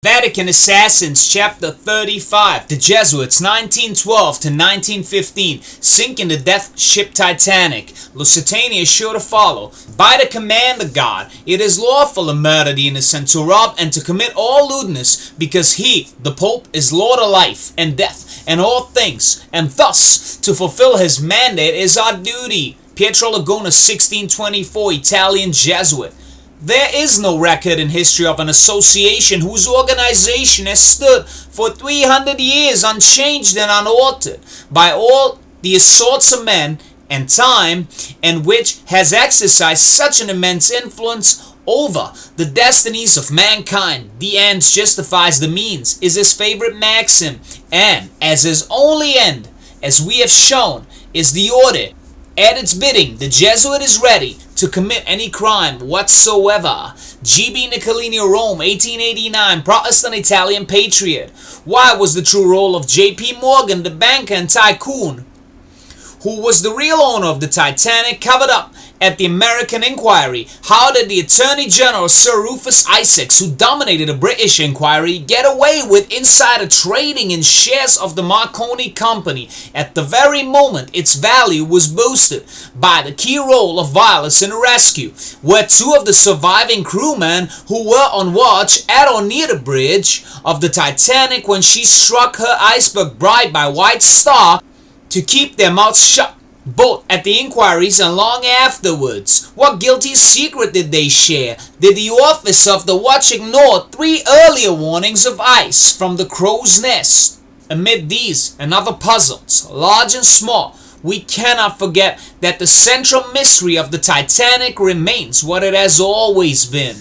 Vatican Assassins, Chapter 35. The Jesuits, 1912 to 1915, sinking the death ship Titanic. Lusitania is sure to follow. By the command of God, it is lawful to murder the innocent, to rob and to commit all lewdness, because he, the Pope, is Lord of life and death and all things, and thus to fulfill his mandate is our duty. Pietro Laguna, 1624, Italian Jesuit. There is no record in history of an association whose organization has stood for 300 years unchanged and unaltered by all the assaults of men and time, and which has exercised such an immense influence over the destinies of mankind. The ends justifies the means is his favorite maxim, and as his only end, as we have shown, is the order. At its bidding, the Jesuit is ready to commit any crime whatsoever. G.B. Niccolini, Rome, 1889, Protestant Italian patriot. Why was the true role of J.P. Morgan, the banker and tycoon, who was the real owner of the Titanic, covered up at the American inquiry? How did the Attorney General, Sir Rufus Isaacs, who dominated the British inquiry, get away with insider trading in shares of the Marconi Company at the very moment its value was boosted by the key role of violence in the rescue, where two of the surviving crewmen who were on watch at or near the bridge of the Titanic when she struck her iceberg bright by White Star to keep their mouths shut, both at the inquiries and long afterwards? What guilty secret did they share? Did the office of the watch ignore 3 earlier warnings of ice from the crow's nest? Amid these and other puzzles, large and small, we cannot forget that the central mystery of the Titanic remains what it has always been.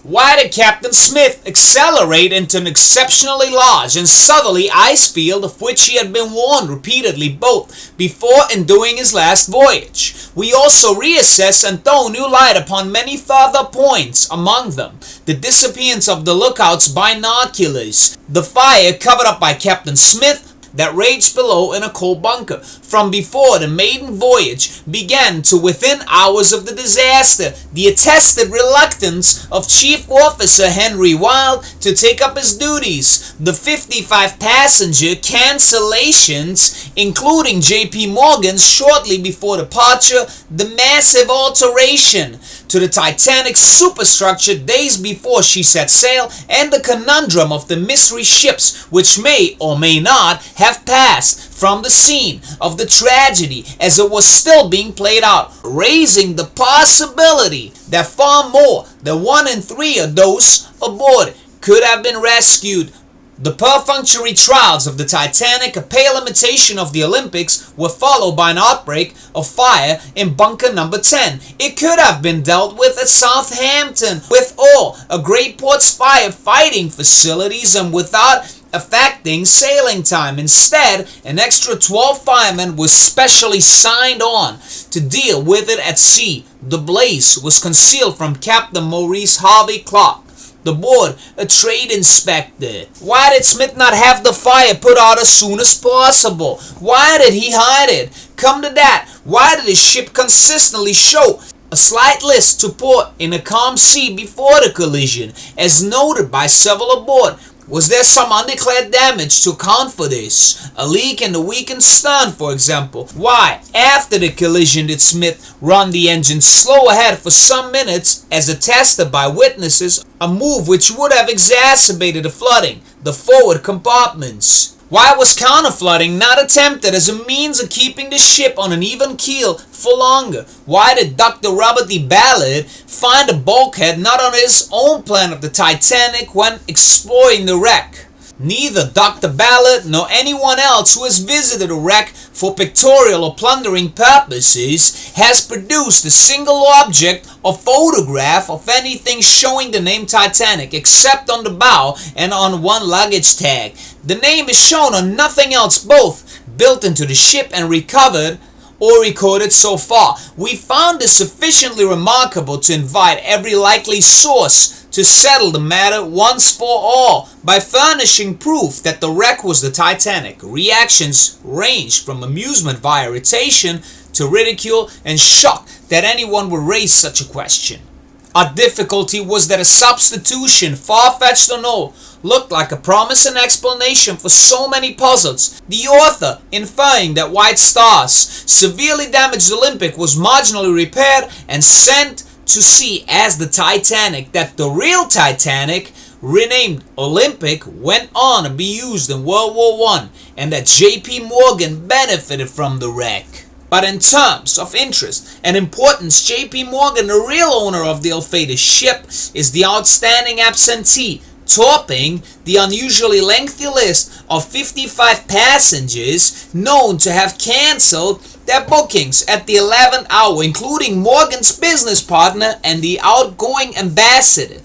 Why did Captain Smith accelerate into an exceptionally large and southerly ice field of which he had been warned repeatedly both before and during his last voyage? We also reassess and throw new light upon many further points, among them the disappearance of the lookout's binoculars, the fire covered up by Captain Smith that raged below in a coal bunker from before the maiden voyage began to within hours of the disaster, the attested reluctance of Chief Officer Henry Wilde to take up his duties, the 55 passenger cancellations, including J.P. Morgan's shortly before departure, the massive alteration to the Titanic's superstructure days before she set sail, and the conundrum of the mystery ships which may or may not have passed from the scene of the tragedy as it was still being played out, raising the possibility that far more than 1 in 3 of those aboard could have been rescued. The perfunctory trials of the Titanic, a pale imitation of the Olympics, were followed by an outbreak of fire in bunker number 10. It could have been dealt with at Southampton, with all a great port's firefighting facilities and without affecting sailing time. Instead, an extra 12 firemen was specially signed on to deal with it at sea. The blaze was concealed from Captain Maurice Harvey Clark, the board, a trade inspector. Why did Smith not have the fire put out as soon as possible? Why did he hide it? Come to that, why did his ship consistently show a slight list to port in a calm sea before the collision, as noted by several aboard? Was there some undeclared damage to account for this? A leak in the weakened stern, for example? Why, after the collision, did Smith run the engine slow ahead for some minutes, as attested by witnesses, a move which would have exacerbated the flooding, the forward compartments? Why was counter-flooding not attempted as a means of keeping the ship on an even keel for longer? Why did Dr. Robert E. Ballard find a bulkhead not on his own plan of the Titanic when exploring the wreck? Neither Dr. Ballard nor anyone else who has visited a wreck for pictorial or plundering purposes has produced a single object or photograph of anything showing the name Titanic except on the bow and on one luggage tag. The name is shown on nothing else, both built into the ship and recovered or recorded so far. We found this sufficiently remarkable to invite every likely source to settle the matter once for all by furnishing proof that the wreck was the Titanic. Reactions ranged from amusement via irritation to ridicule and shock that anyone would raise such a question. Our difficulty was that a substitution, far-fetched or no, looked like a promising explanation for so many puzzles. The author, inferring that white stars severely damaged the Olympic, was marginally repaired and sent to sea as the Titanic, that the real Titanic, renamed Olympic, went on to be used in World War I, and that J.P. Morgan benefited from the wreck. But in terms of interest and importance, J.P. Morgan, the real owner of the ill-fated ship, is the outstanding absentee, topping the unusually lengthy list of 55 passengers known to have cancelled their bookings at the 11th hour, including Morgan's business partner and the outgoing ambassador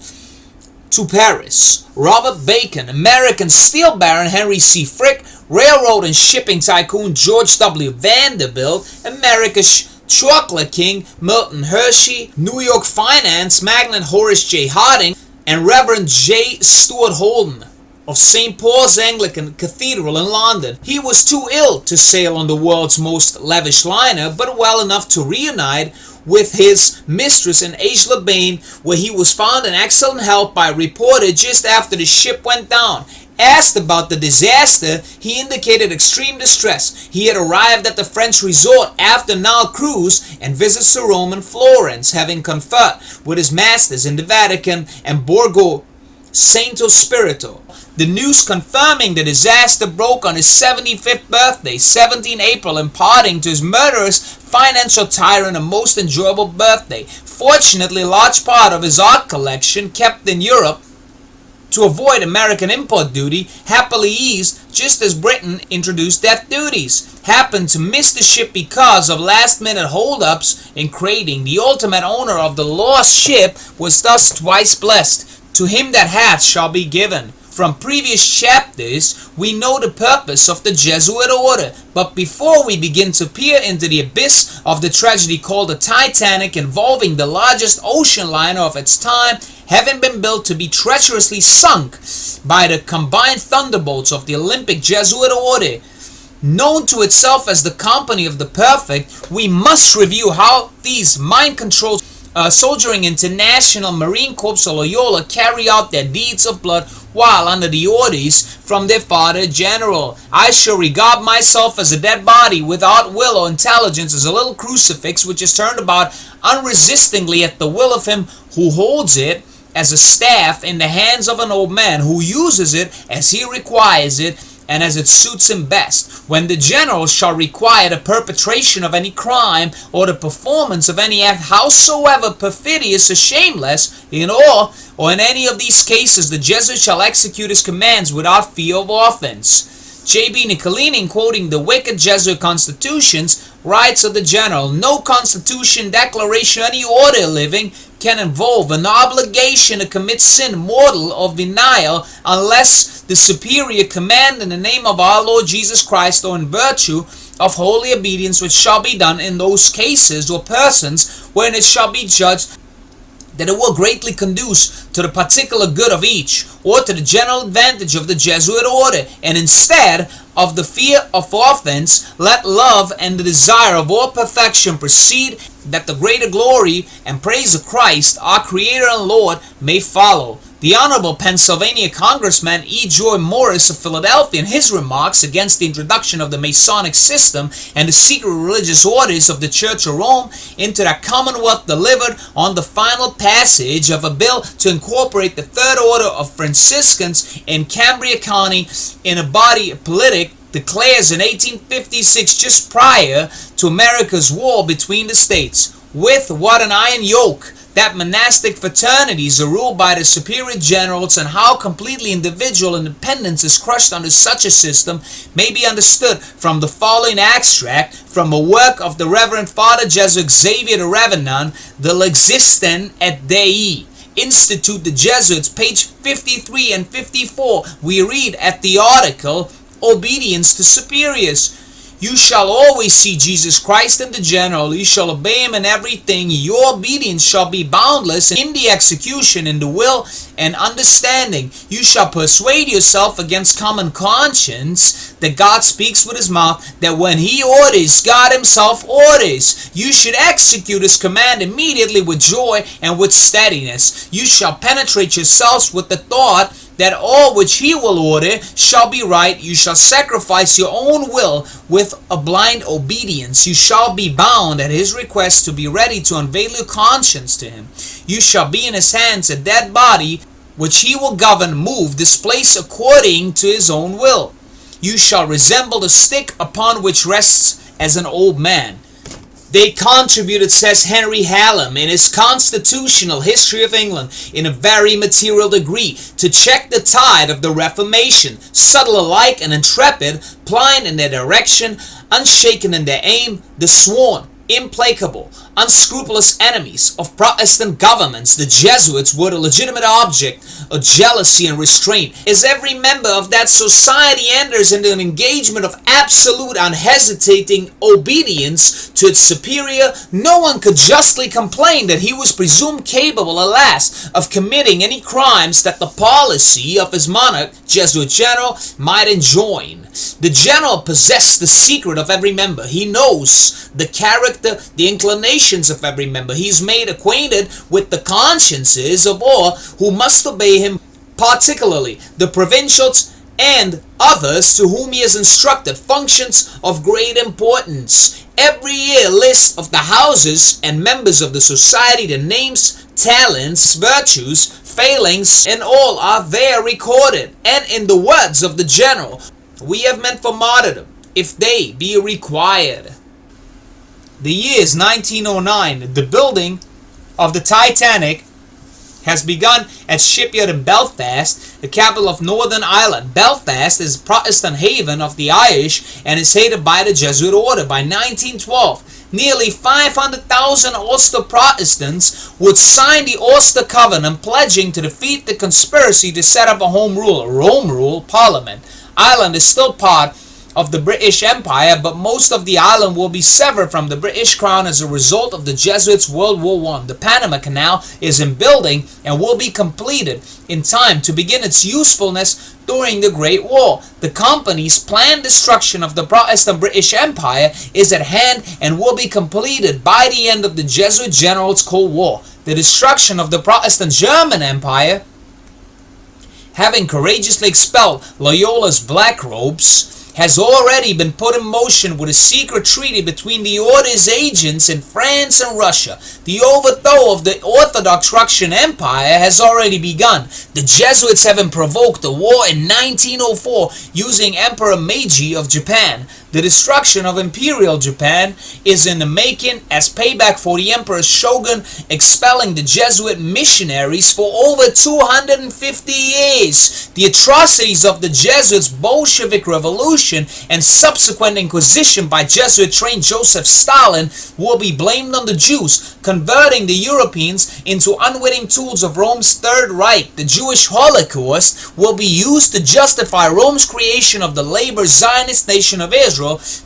to Paris, Robert Bacon, American steel baron Henry C. Frick, railroad and shipping tycoon George W. Vanderbilt, America's chocolate king Milton Hershey, New York finance magnate Horace J. Harding, and Reverend J. Stuart Holden of St. Paul's Anglican Cathedral in London. He was too ill to sail on the world's most lavish liner, but well enough to reunite with his mistress in Aix-les-Bains, where he was found in excellent health by a reporter just after the ship went down. Asked about the disaster, he indicated extreme distress. He had arrived at the French resort after Nile cruise and visits to Rome and Florence, having conferred with his masters in the Vatican and Borgo Santo Spirito. The news confirming the disaster broke on his 75th birthday, 17 April, imparting to his murderous financial tyrant a most enjoyable birthday. Fortunately, a large part of his art collection, kept in Europe to avoid American import duty, happily eased just as Britain introduced death duties, happened to miss the ship because of last-minute hold-ups in crating. The ultimate owner of the lost ship was thus twice blessed. To him that hath shall be given. From previous chapters, we know the purpose of the Jesuit order, but before we begin to peer into the abyss of the tragedy called the Titanic, involving the largest ocean liner of its time, having been built to be treacherously sunk by the combined thunderbolts of the Olympic Jesuit order, known to itself as the Company of the Perfect, we must review how these mind-controlled soldiering International Marine Corps of Loyola carry out their deeds of blood while under the orders from their father general. I shall regard myself as a dead body without will or intelligence, as a little crucifix which is turned about unresistingly at the will of him who holds it, as a staff in the hands of an old man who uses it as he requires it and as it suits him best. When the general shall require the perpetration of any crime or the performance of any act, howsoever perfidious or shameless, in all or in any of these cases, the Jesuit shall execute his commands without fear of offense. J.B. Nicolini, quoting the wicked Jesuit constitutions, writes of the general, no constitution, declaration, any order living can involve an obligation to commit sin mortal or venial unless the superior command in the name of our Lord Jesus Christ or in virtue of holy obedience, which shall be done in those cases or persons wherein it shall be judged that it will greatly conduce to the particular good of each, or to the general advantage of the Jesuit order, and instead of the fear of offense, let love and the desire of all perfection proceed, that the greater glory and praise of Christ, our Creator and Lord, may follow. The Honorable Pennsylvania Congressman E. Joy Morris of Philadelphia, in his remarks against the introduction of the Masonic system and the secret religious orders of the Church of Rome into the Commonwealth, delivered on the final passage of a bill to incorporate the Third Order of Franciscans in Cambria County in a body politic, declares in 1856, just prior to America's war between the states, with what an iron yoke that monastic fraternities are ruled by the superior generals, and how completely individual independence is crushed under such a system, may be understood from the following extract from a work of the Reverend Father Jesuit Xavier de Revenant, De l'existence et Dei, Institute the Jesuits, page 53 and 54. We read at the article, Obedience to Superiors. You shall always see Jesus Christ in the general. You shall obey him in everything. Your obedience shall be boundless in the execution, in the will and understanding. You shall persuade yourself against common conscience that God speaks with his mouth, that when he orders, God himself orders. You should execute his command immediately with joy and with steadiness. You shall penetrate yourselves with the thought that all which he will order shall be right. You shall sacrifice your own will with a blind obedience. You shall be bound at his request to be ready to unveil your conscience to him. You shall be in his hands a dead body, which he will govern, move, displace according to his own will. You shall resemble the stick upon which rests as an old man. They contributed, says Henry Hallam in his Constitutional History of England, in a very material degree, to check the tide of the Reformation, subtle alike and intrepid, pliant in their direction, unshaken in their aim, the sworn, implacable, unscrupulous enemies of Protestant governments. The Jesuits were the legitimate object of jealousy and restraint. As every member of that society enters into an engagement of absolute unhesitating obedience to its superior, no one could justly complain that he was presumed capable at last of committing any crimes that the policy of his monarch, Jesuit general, might enjoin. The general possessed the secret of every member. He knows the character, the inclinations of every member. He is made acquainted with the consciences of all who must obey him, particularly the provincials and others to whom he has instructed functions of great importance. Every year list of the houses and members of the society, the names, talents, virtues, failings, and all are there recorded. And in the words of the general, we have meant for martyrdom, if they be required. The year is 1909. The building of the Titanic has begun at shipyard in Belfast, the capital of Northern Ireland. Belfast is a Protestant haven of the Irish and is headed by the Jesuit order. By 1912, nearly 500,000 Ulster Protestants would sign the Ulster Covenant, pledging to defeat the conspiracy to set up a Home Rule Parliament. Ireland is still part of the British Empire, but most of the island will be severed from the British Crown as a result of the Jesuits' World War I. The Panama Canal is in building and will be completed in time to begin its usefulness during the Great War. The company's planned destruction of the Protestant British Empire is at hand and will be completed by the end of the Jesuit General's Cold War. The destruction of the Protestant German Empire, having courageously expelled Loyola's black robes, has already been put in motion with a secret treaty between the Order's agents in France and Russia. The overthrow of the Orthodox Russian Empire has already begun. The Jesuits having provoked the war in 1904 using Emperor Meiji of Japan. The destruction of Imperial Japan is in the making as payback for the Emperor's shogun expelling the Jesuit missionaries for over 250 years. The atrocities of the Jesuits' Bolshevik Revolution and subsequent inquisition by Jesuit-trained Joseph Stalin will be blamed on the Jews, converting the Europeans into unwitting tools of Rome's Third Reich. The Jewish Holocaust will be used to justify Rome's creation of the labor Zionist nation of Israel,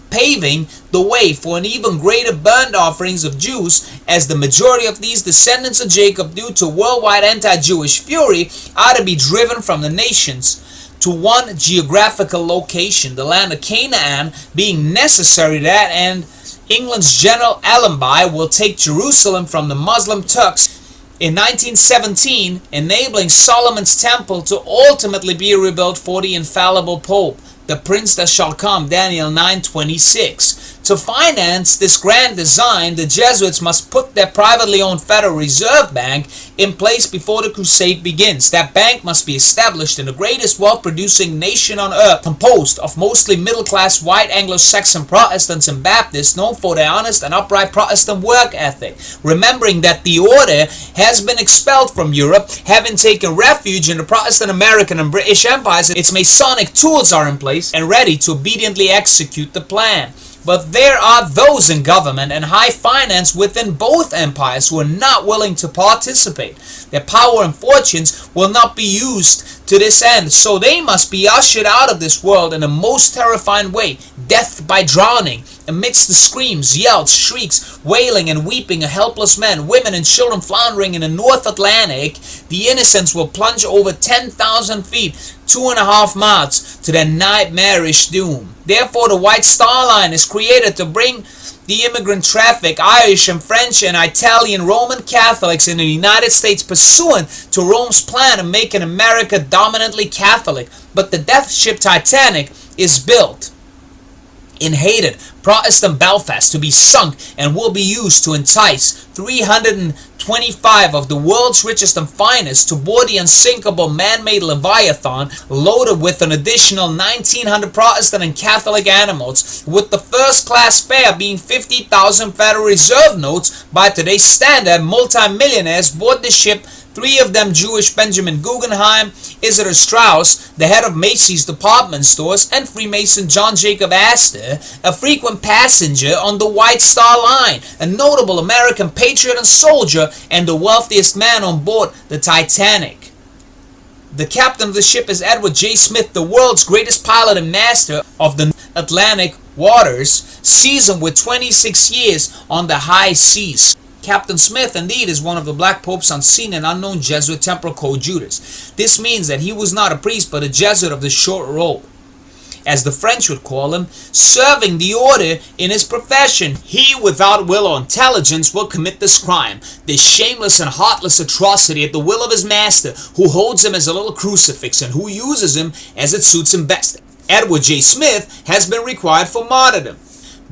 paving the way for an even greater burnt offerings of Jews, as the majority of these descendants of Jacob, due to worldwide anti-Jewish fury, are to be driven from the nations to one geographical location, the land of Canaan being necessary to that end. England's General Allenby will take Jerusalem from the Muslim Turks in 1917, enabling Solomon's temple to ultimately be rebuilt for the infallible Pope, the Prince that shall come, Daniel 9:26. To finance this grand design, the Jesuits must put their privately owned Federal Reserve Bank in place before the crusade begins. That bank must be established in the greatest wealth-producing nation on earth, composed of mostly middle-class white Anglo-Saxon Protestants and Baptists known for their honest and upright Protestant work ethic. Remembering that the order has been expelled from Europe, having taken refuge in the Protestant American and British empires, its Masonic tools are in place and ready to obediently execute the plan. But there are those in government and high finance within both empires who are not willing to participate. Their power and fortunes will not be used to this end, so they must be ushered out of this world in the most terrifying way, death by drowning. Amidst the screams, yells, shrieks, wailing and weeping of helpless men, women and children floundering in the North Atlantic, the innocents will plunge over 10,000 feet, 2.5 miles, to their nightmarish doom. Therefore, the White Star Line is created to bring the immigrant traffic, Irish and French and Italian Roman Catholics in the United States pursuant to Rome's plan of making America dominantly Catholic. But the death ship Titanic is built in hated Protestant Belfast to be sunk and will be used to entice 325 of the world's richest and finest to board the unsinkable man-made Leviathan, loaded with an additional 1,900 Protestant and Catholic animals, with the first-class fare being 50,000 Federal Reserve notes. By today's standard, multi-millionaires board the ship, 3 of them Jewish: Benjamin Guggenheim, Isidor Straus, the head of Macy's department stores, and Freemason John Jacob Astor, a frequent passenger on the White Star Line, a notable American patriot and soldier, and the wealthiest man on board the Titanic. The captain of the ship is Edward J. Smith, the world's greatest pilot and master of the Atlantic waters, seasoned with 26 years on the high seas. Captain Smith, indeed, is one of the Black Pope's unseen and unknown Jesuit temporal coadjutors. This means that he was not a priest, but a Jesuit of the short robe, as the French would call him, serving the order in his profession. He, without will or intelligence, will commit this crime, this shameless and heartless atrocity at the will of his master, who holds him as a little crucifix and who uses him as it suits him best. Edward J. Smith has been required for martyrdom.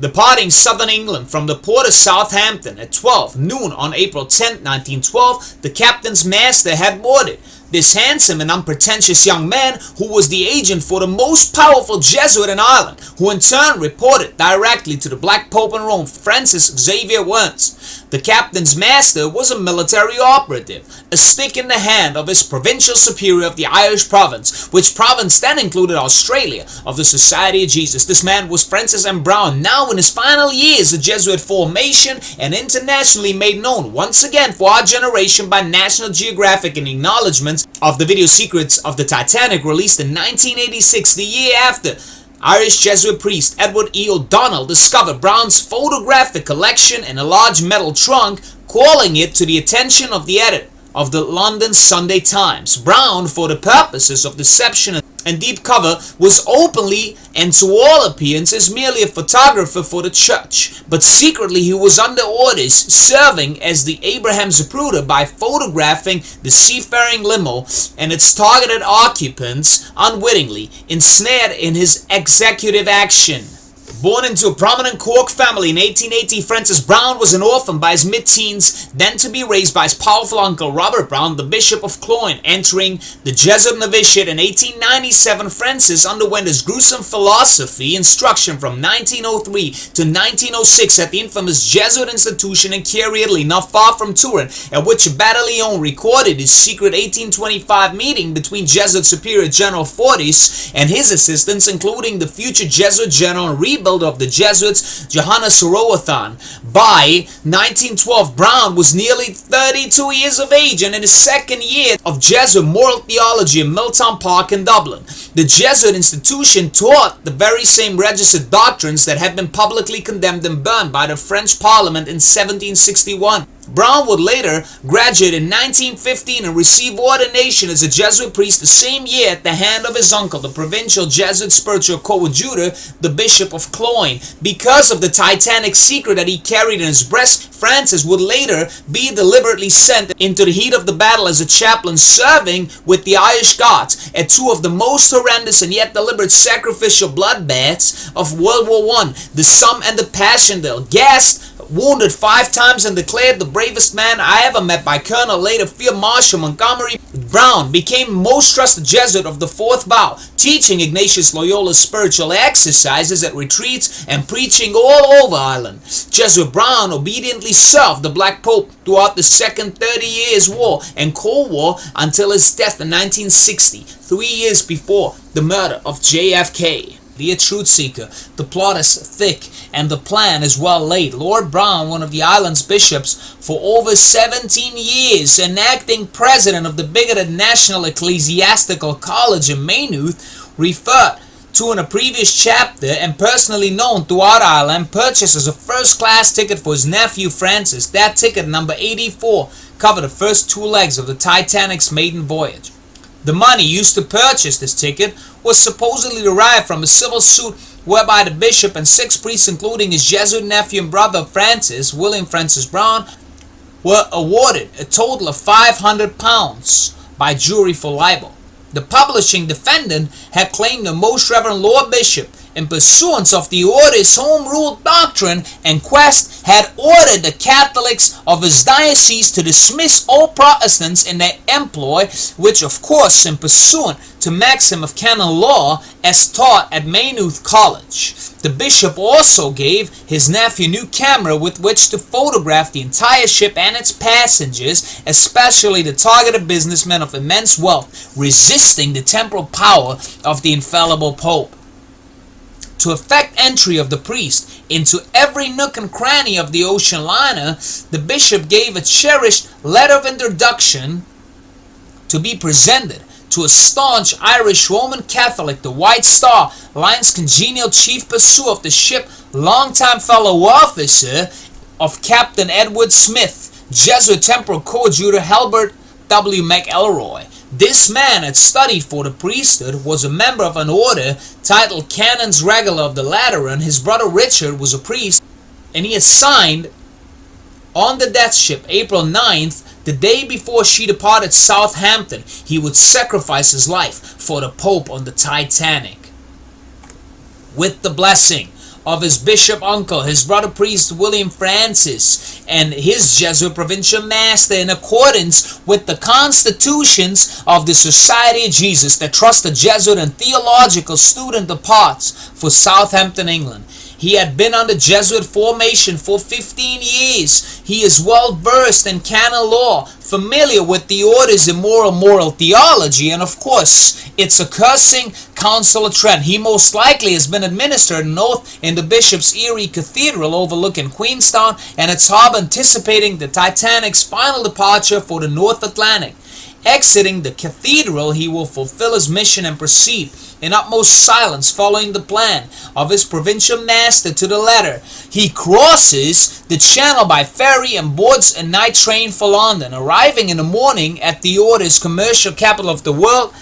Departing southern England from the port of Southampton at 12 noon on April 10, 1912, the captain's master had boarded. This handsome and unpretentious young man, who was the agent for the most powerful Jesuit in Ireland, who in turn reported directly to the Black Pope in Rome, Francis Xavier Wentz. The captain's master was a military operative, a stick in the hand of his provincial superior of the Irish province, which province then included Australia, of the Society of Jesus. This man was Francis M. Brown, now in his final years of Jesuit formation and internationally made known once again for our generation by National Geographic in acknowledgments of the video secrets of the Titanic, released in 1986, the year after Irish Jesuit priest Edward E. O'Donnell discovered Brown's photographic collection in a large metal trunk, calling it to the attention of the editor of the London Sunday Times. Brown, for the purposes of deception and deep cover, was openly and to all appearances merely a photographer for the church, but secretly he was under orders, serving as the Abraham Zapruder by photographing the seafaring limo and its targeted occupants, unwittingly ensnared in his executive action. Born into a prominent Cork family in 1880, Francis Brown was an orphan by his mid-teens, then to be raised by his powerful uncle Robert Brown, the Bishop of Cloyne. Entering the Jesuit novitiate in 1897, Francis underwent his gruesome philosophy instruction from 1903 to 1906 at the infamous Jesuit institution in Kerry, Italy, not far from Turin, at which Battaglione recorded his secret 1825 meeting between Jesuit Superior General Fortis and his assistants, including the future Jesuit General and rebuilder of the Jesuits, Johannes Soroathan. By 1912, Brown was nearly 32 years of age and in his second year of Jesuit moral theology in Milltown Park in Dublin. The Jesuit institution taught the very same registered doctrines that had been publicly condemned and burned by the French Parliament in 1761. Brown would later graduate in 1915 and receive ordination as a Jesuit priest the same year at the hand of his uncle, the provincial Jesuit spiritual coadjutor, the Bishop of Cloyne. Because of the Titanic secret that he carried in his breast, Francis would later be deliberately sent into the heat of the battle as a chaplain, serving with the Irish Guards at two of the most horrendous and yet deliberate sacrificial bloodbaths of World War I, the Somme and the Passchendaele. Gassed, wounded 5 times and declared the bravest man I ever met by Colonel later Field Marshal Montgomery, Brown became most trusted Jesuit of the fourth vow, teaching Ignatius Loyola's spiritual exercises at retreats and preaching all over Ireland. Jesuit Brown obediently served the Black Pope throughout the Second 30 Years' War and Cold War until his death in 1960, 3 years before the murder of JFK. a truth seeker. The plot is thick and the plan is well laid. Lord Brown, one of the island's bishops for over 17 years, and acting president of the bigoted National Ecclesiastical College in Maynooth, referred to in a previous chapter and personally known throughout Ireland, purchases a first-class ticket for his nephew Francis. That ticket, number 84, covered the first 2 legs of the Titanic's maiden voyage. The money used to purchase this ticket was supposedly derived from a civil suit whereby the bishop and 6 priests, including his Jesuit nephew and brother Francis, William Francis Brown, were awarded a total of £500 by jury for libel. The publishing defendant had claimed the Most Reverend Lord Bishop, in pursuance of the order's home rule doctrine and quest, had ordered the Catholics of his diocese to dismiss all Protestants in their employ, which of course in pursuant to maxim of canon law as taught at Maynooth College. The bishop also gave his nephew a new camera with which to photograph the entire ship and its passengers, especially the targeted businessmen of immense wealth, resisting the temporal power of the infallible Pope. To effect entry of the priest into every nook and cranny of the ocean liner, the bishop gave a cherished letter of introduction to be presented to a staunch Irish Roman Catholic, the White Star Line's congenial chief pursuer of the ship, longtime fellow officer of Captain Edward Smith, Jesuit temporal coadjutor Halbert W. McElroy. This man had studied for the priesthood, was a member of an order titled Canons Regular of the Lateran. His brother Richard was a priest, and he had signed on the death ship April 9th, the day before she departed Southampton, he would sacrifice his life for the Pope on the Titanic. With the blessing of his bishop uncle, his brother priest William Francis, and his Jesuit provincial master, in accordance with the constitutions of the Society of Jesus, that trust a Jesuit and theological student departs for Southampton, England. He had been under Jesuit formation for 15 years. He is well versed in canon law, familiar with the order's immoral moral theology, and of course, its accursing Council of Trent. He most likely has been administered an oath in the Bishop's Erie Cathedral overlooking Queenstown and its harbor, anticipating the Titanic's final departure for the North Atlantic. Exiting the cathedral, he will fulfill his mission and proceed in utmost silence, following the plan of his provincial master to the letter. He crosses the channel by ferry and boards a night train for London. Arriving in the morning at the order's commercial capital of the world,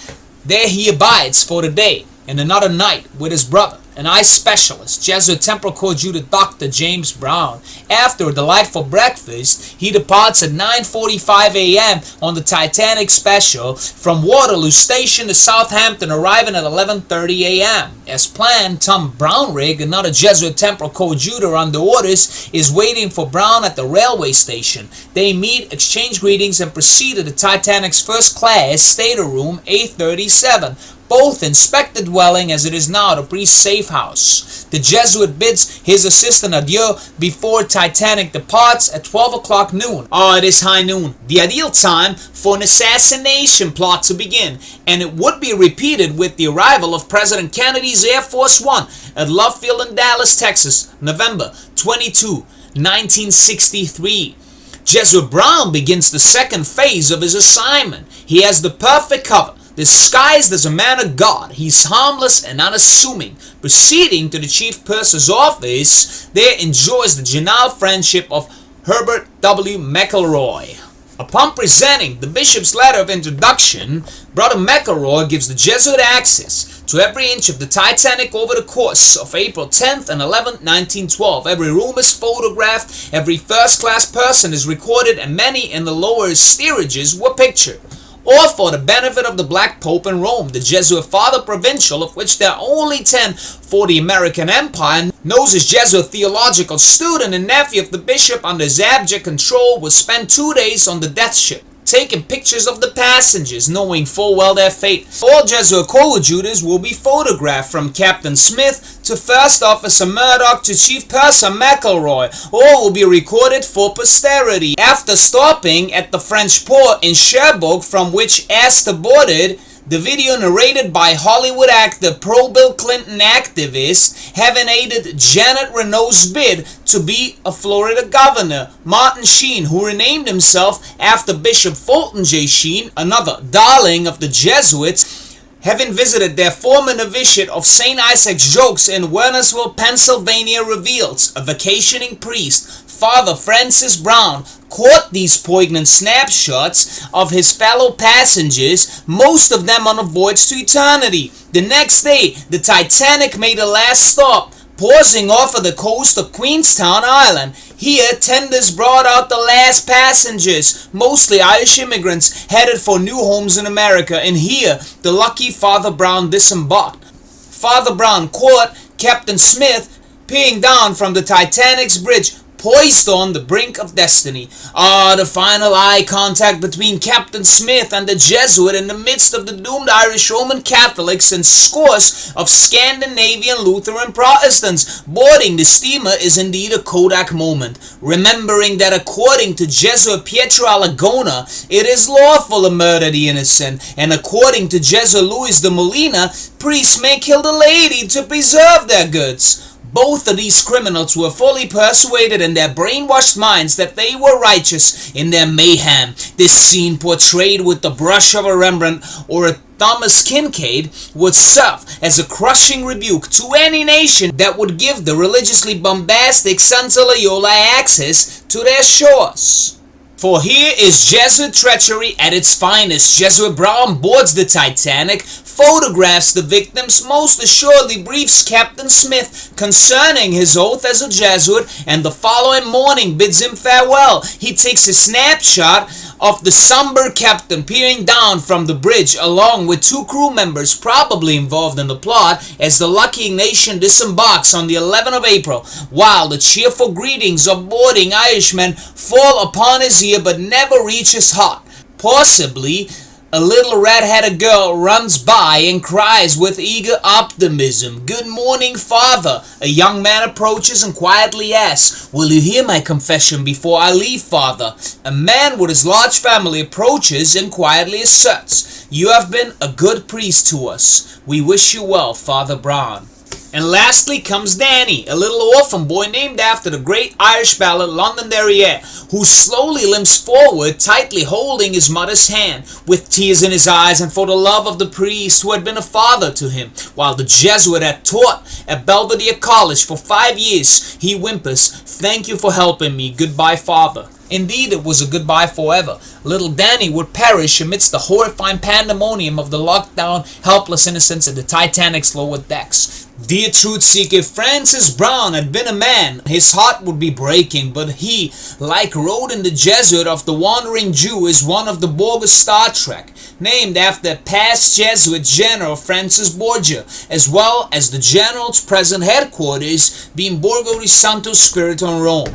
there he abides for the day and another night with his brother, an eye specialist, Jesuit temporal coadjutor Dr. James Brown. After a delightful breakfast, he departs at 9:45 a.m. on the Titanic special from Waterloo Station to Southampton, arriving at 11:30 a.m. As planned, Tom Brownrigg, another Jesuit temporal coadjutor under orders, is waiting for Brown at the railway station. They meet, exchange greetings, and proceed to the Titanic's first class stateroom A37. Both inspect the dwelling, as it is now the priest's safe house. The Jesuit bids his assistant adieu before Titanic departs at 12 o'clock noon. It is high noon, the ideal time for an assassination plot to begin, and it would be repeated with the arrival of President Kennedy's Air Force One at Love Field in Dallas, Texas, November 22, 1963. Jesuit Brown begins the second phase of his assignment. He has the perfect cover. Disguised as a man of God, he's harmless and unassuming. Proceeding to the chief purser's office, there enjoys the genial friendship of Herbert W. McElroy. Upon presenting the bishop's letter of introduction, Brother McElroy gives the Jesuit access to every inch of the Titanic over the course of April 10th and 11th, 1912. Every room is photographed, every first-class person is recorded, and many in the lower steerages were pictured. Or for the benefit of the Black Pope in Rome, the Jesuit Father Provincial, of which there are only 10 for the American Empire, knows his Jesuit theological student and nephew of the bishop under his abject control, will spend 2 days on the death ship, taking pictures of the passengers, knowing full well their fate. All Jesuit coadjutors will be photographed, from Captain Smith to First Officer Murdoch to Chief Purser McElroy. All will be recorded for posterity. After stopping at the French port in Cherbourg, from which Astor boarded The video, narrated by Hollywood actor, pro-Bill Clinton activist, having aided Janet Reno's bid to be a Florida governor. Martin Sheen, who renamed himself after Bishop Fulton J. Sheen, another darling of the Jesuits, having visited their former novitiate of St. Isaac's Jokes in Wernersville, Pennsylvania, reveals a vacationing priest, Father Francis Brown, caught these poignant snapshots of his fellow passengers, most of them on a voyage to eternity. The next day, the Titanic made a last stop, pausing off of the coast of Queenstown Island. Here, tenders brought out the last passengers, mostly Irish immigrants headed for new homes in America, and here, the lucky Father Brown disembarked. Father Brown caught Captain Smith peering down from the Titanic's bridge, poised on the brink of destiny. The final eye contact between Captain Smith and the Jesuit in the midst of the doomed Irish Roman Catholics and scores of Scandinavian Lutheran Protestants boarding the steamer is indeed a Kodak moment. Remembering that according to Jesuit Pietro Alagona, it is lawful to murder the innocent, and according to Jesuit Luis de Molina, priests may kill the laity to preserve their goods. Both of these criminals were fully persuaded in their brainwashed minds that they were righteous in their mayhem. This scene, portrayed with the brush of a Rembrandt or a Thomas Kincaid, would serve as a crushing rebuke to any nation that would give the religiously bombastic Santa Loyola access to their shores. For here is Jesuit treachery at its finest. Jesuit Brown boards the Titanic, photographs the victims, most assuredly briefs Captain Smith concerning his oath as a Jesuit, and the following morning bids him farewell. He takes a snapshot of the somber captain peering down from the bridge along with two crew members probably involved in the plot as the lucky nation disembarks on the 11th of April, while the cheerful greetings of boarding Irishmen fall upon his ear but never reach his heart. Possibly a little red-headed girl runs by and cries with eager optimism, "Good morning, Father." A young man approaches and quietly asks, "Will you hear my confession before I leave, Father?" A man with his large family approaches and quietly asserts, "You have been a good priest to us. We wish you well, Father Brown." And lastly comes Danny, a little orphan boy named after the great Irish ballad Londonderry, who slowly limps forward, tightly holding his mother's hand, with tears in his eyes and for the love of the priest who had been a father to him. While the Jesuit had taught at Belvedere College for 5 years, he whimpers, "Thank you for helping me. Goodbye, Father." Indeed, it was a goodbye forever. Little Danny would perish amidst the horrifying pandemonium of the locked-down, helpless innocents at the Titanic's lower decks. Dear truth seeker, Francis Brown had been a man. His heart would be breaking, but he, like Rodin the Jesuit of the Wandering Jew, is one of the bogus Star Trek, named after past Jesuit General Francis Borgia, as well as the General's present headquarters being Borgo di Santo Spirito in Rome.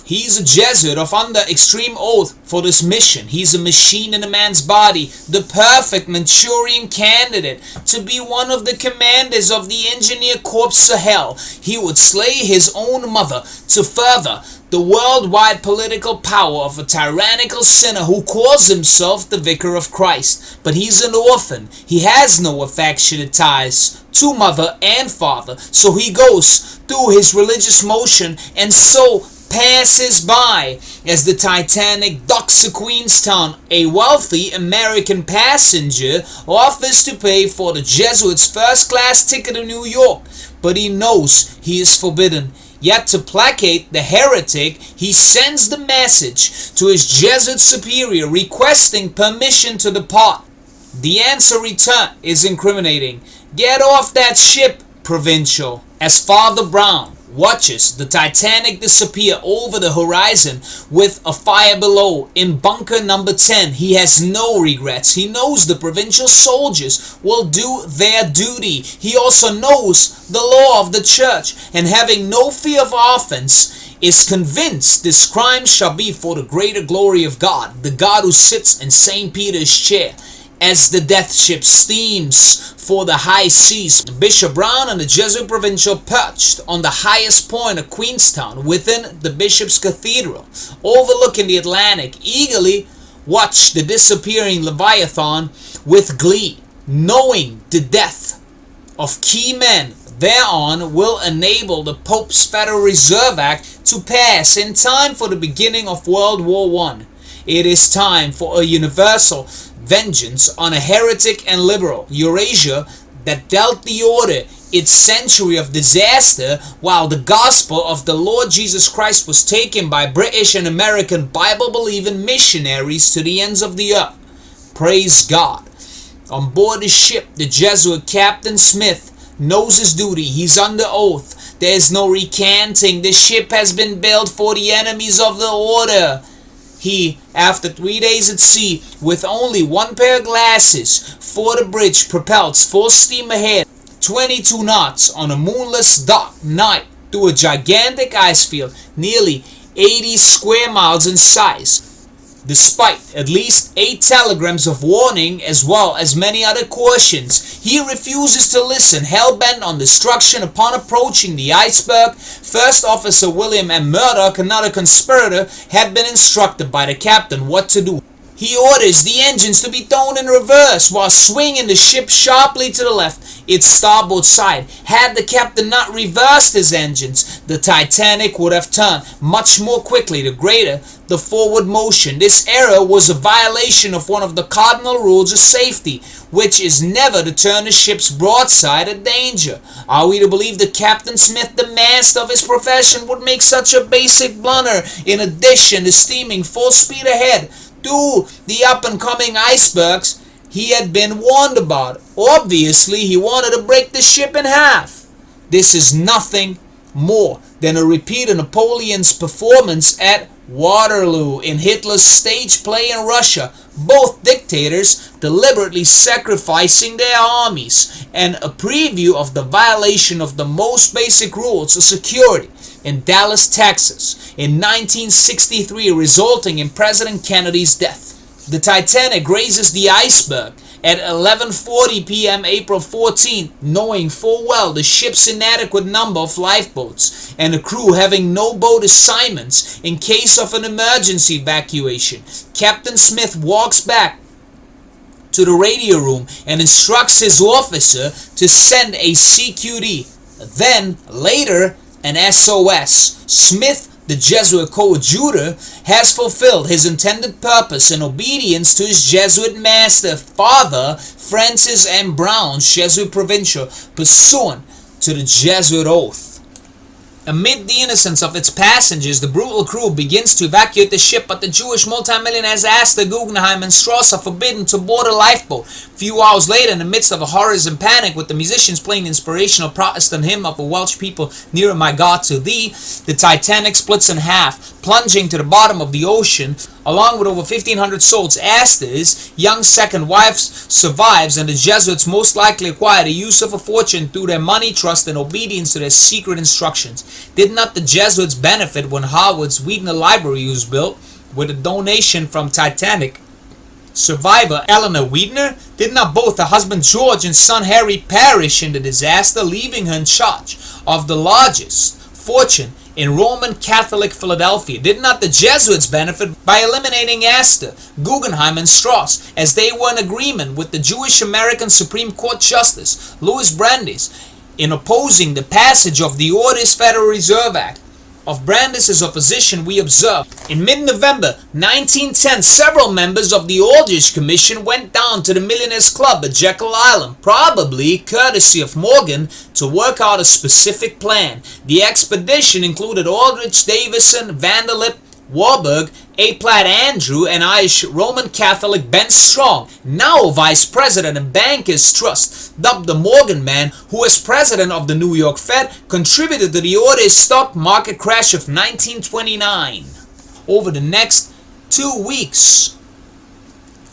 He's a Jesuit of under extreme oath for this mission. He's a machine in a man's body, the perfect Manchurian candidate to be one of the commanders of the Engineer Corps of Hell. He would slay his own mother to further the worldwide political power of a tyrannical sinner who calls himself the Vicar of Christ. But he's an orphan. He has no affectionate ties to mother and father, so he goes through his religious motion and so passes by as the Titanic docks to Queenstown. A wealthy American passenger offers to pay for the Jesuit's first-class ticket to New York, but he knows he is forbidden. Yet to placate the heretic, he sends the message to his Jesuit superior requesting permission to depart. The answer returned is incriminating. "Get off that ship, provincial." As Father Brown watches the Titanic disappear over the horizon with a fire below in bunker number 10, he has no regrets. He knows the provincial soldiers will do their duty. He also knows the law of the church, and having no fear of offense, is convinced this crime shall be for the greater glory of God, the God who sits in St. Peter's chair. As the death ship steams for the high seas, Bishop Brown and the Jesuit provincial perched on the highest point of Queenstown within the Bishop's Cathedral, overlooking the Atlantic, eagerly watch the disappearing Leviathan with glee. Knowing the death of key men thereon will enable the Pope's Federal Reserve Act to pass in time for the beginning of World War I. It is time for a universal vengeance on a heretic and liberal Eurasia that dealt the order its century of disaster, while the gospel of the Lord Jesus Christ was taken by British and American Bible-believing missionaries to the ends of the earth. Praise God. On board the ship, the Jesuit Captain Smith knows his duty. He's under oath. There's no recanting. The ship has been built for the enemies of the order. He, after 3 days at sea, with only one pair of glasses for the bridge, propels full steam ahead, 22 knots on a moonless dark night through a gigantic ice field, nearly 80 square miles in size. Despite at least 8 telegrams of warning as well as many other cautions, he refuses to listen, hell-bent on destruction. Upon approaching the iceberg, First Officer William M. Murdoch, another conspirator, had been instructed by the captain what to do. He orders the engines to be thrown in reverse while swinging the ship sharply to the left, its starboard side. Had the captain not reversed his engines, the Titanic would have turned much more quickly. The greater the forward motion. This error was a violation of one of the cardinal rules of safety, which is never to turn the ship's broadside at danger. Are we to believe that Captain Smith, the master of his profession, would make such a basic blunder in addition to steaming full speed ahead through the up-and-coming icebergs he had been warned about? Obviously, he wanted to break the ship in half. This is nothing more than a repeat of Napoleon's performance at Waterloo in Hitler's stage play in Russia, both dictators deliberately sacrificing their armies, and a preview of the violation of the most basic rules of security in Dallas, Texas in 1963, resulting in President Kennedy's death. The Titanic grazes the iceberg at 11:40 p.m. April 14th, knowing full well the ship's inadequate number of lifeboats and the crew having no boat assignments in case of an emergency evacuation. Captain Smith walks back to the radio room and instructs his officer to send a CQD, then later an SOS. Smith, the Jesuit coadjutor, has fulfilled his intended purpose in obedience to his Jesuit master, Father Francis M. Brown, Jesuit Provincial, pursuant to the Jesuit oath. Amid the innocence of its passengers, the brutal crew begins to evacuate the ship, but the Jewish multimillionaires Astor, Guggenheim, and Strauss are forbidden to board a lifeboat. A few hours later, in the midst of a horrors and panic, with the musicians playing the inspirational Protestant hymn of the Welsh people, "Nearer My God to Thee," the Titanic splits in half, plunging to the bottom of the ocean. Along with over 1,500 souls, Astor's young second wife survives, and the Jesuits most likely acquire the use of a fortune through their money trust in obedience to their secret instructions. Did not the Jesuits benefit when Harvard's Wheaton Library was built with a donation from Titanic survivor Eleanor Wheaton? Did not both her husband George and son Harry perish in the disaster, leaving her in charge of the largest fortune in Roman Catholic Philadelphia? Did not the Jesuits benefit by eliminating Astor, Guggenheim, and Strauss, as they were in agreement with the Jewish American Supreme Court Justice Louis Brandeis in opposing the passage of the Orders Federal Reserve Act? Of Brandeis' opposition we observe. In mid-November 1910, several members of the Aldrich Commission went down to the Millionaires Club at Jekyll Island, probably courtesy of Morgan, to work out a specific plan. The expedition included Aldrich, Davison, Vanderlip, Warburg, A. Platt Andrew, and Irish Roman Catholic Ben Strong, now Vice President and Bankers Trust, dubbed the Morgan Man, who as President of the New York Fed contributed to the Orders stock market crash of 1929. Over the next 2 weeks,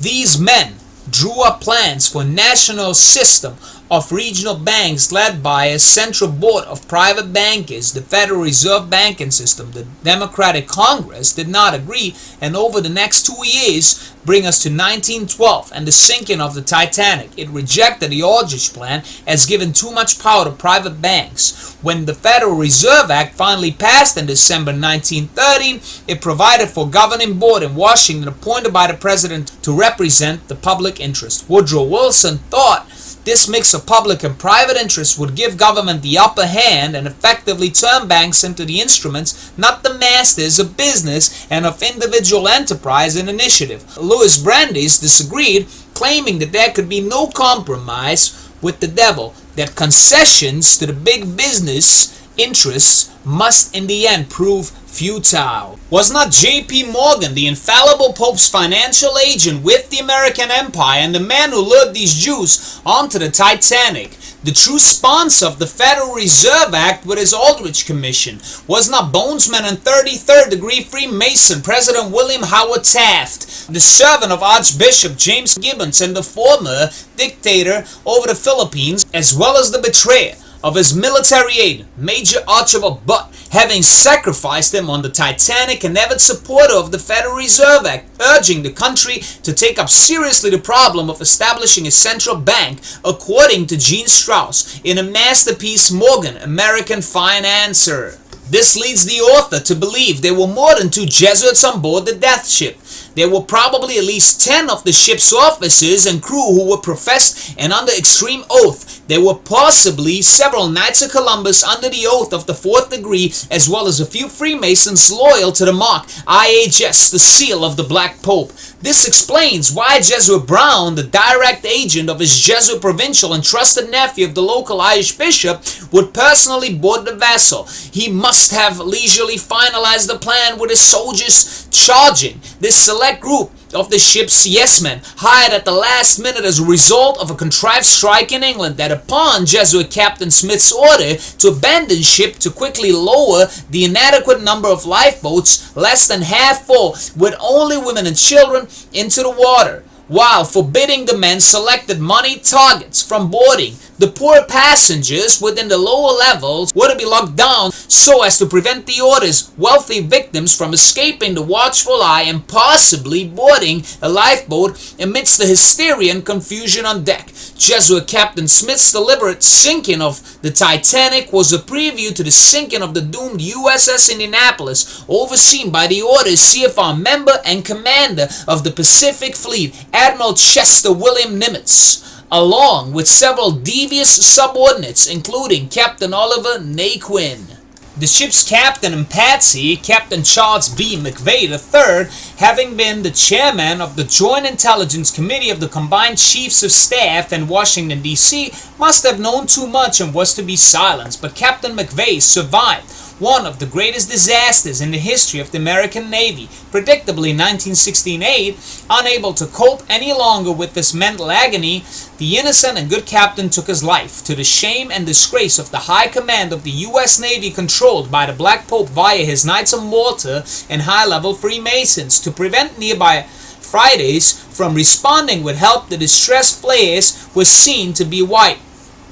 these men drew up plans for a national system of regional banks led by a central board of private bankers, the Federal Reserve banking system, the Democratic Congress did not agree, and over the next 2 years bring us to 1912 and the sinking of the Titanic. It rejected the Aldrich Plan as giving too much power to private banks. When the Federal Reserve Act finally passed in December 1913, it provided for a governing board in Washington appointed by the president to represent the public interest. Woodrow Wilson thought this mix of public and private interests would give government the upper hand and effectively turn banks into the instruments, not the masters of business and of individual enterprise and initiative. Louis Brandeis disagreed, claiming that there could be no compromise with the devil, that concessions to the big business interests must in the end prove futile. Was not J.P. Morgan the infallible Pope's financial agent with the American Empire and the man who lured these Jews onto the Titanic? The true sponsor of the Federal Reserve Act with his Aldrich Commission was not bonesman and 33rd degree Freemason President William Howard Taft, the servant of Archbishop James Gibbons and the former dictator over the Philippines, as well as the betrayer of his military aide, Major Archibald Butt, having sacrificed him on the Titanic, and avid supporter of the Federal Reserve Act, urging the country to take up seriously the problem of establishing a central bank, according to Gene Strauss in a masterpiece, Morgan, American Financer. This leads the author to believe there were more than 2 Jesuits on board the Death Ship. There were probably at least 10 of the ship's officers and crew who were professed and under extreme oath. There were possibly several Knights of Columbus under the oath of the 4th degree, as well as a few Freemasons loyal to the mark IHS, the seal of the Black Pope. This explains why Jesuit Brown, the direct agent of his Jesuit provincial and trusted nephew of the local Irish bishop, would personally board the vessel. He must have leisurely finalized the plan with his soldiers charging this select group of the ship's yes-men, hired at the last minute as a result of a contrived strike in England, that upon Jesuit Captain Smith's order to abandon ship to quickly lower the inadequate number of lifeboats, less than half full, with only women and children, into the water, while forbidding the men selected money targets from boarding. The poor passengers within the lower levels were to be locked down so as to prevent the order's wealthy victims from escaping the watchful eye and possibly boarding a lifeboat amidst the hysteria and confusion on deck. Jesuit Captain Smith's deliberate sinking of the Titanic was a preview to the sinking of the doomed USS Indianapolis, overseen by the order's CFR member and commander of the Pacific Fleet, Admiral Chester William Nimitz, along with several devious subordinates, including Captain Oliver Naquin. The ship's captain and patsy, Captain Charles B. McVeigh III, having been the chairman of the Joint Intelligence Committee of the Combined Chiefs of Staff in Washington, D.C., must have known too much and was to be silenced, but Captain McVeigh survived one of the greatest disasters in the history of the American Navy. Predictably, in 1968, unable to cope any longer with this mental agony, the innocent and good captain took his life, to the shame and disgrace of the high command of the U.S. Navy, controlled by the Black Pope via his Knights of Malta and high-level Freemasons. To prevent nearby Fridays from responding with help, the distressed flares were seen to be white.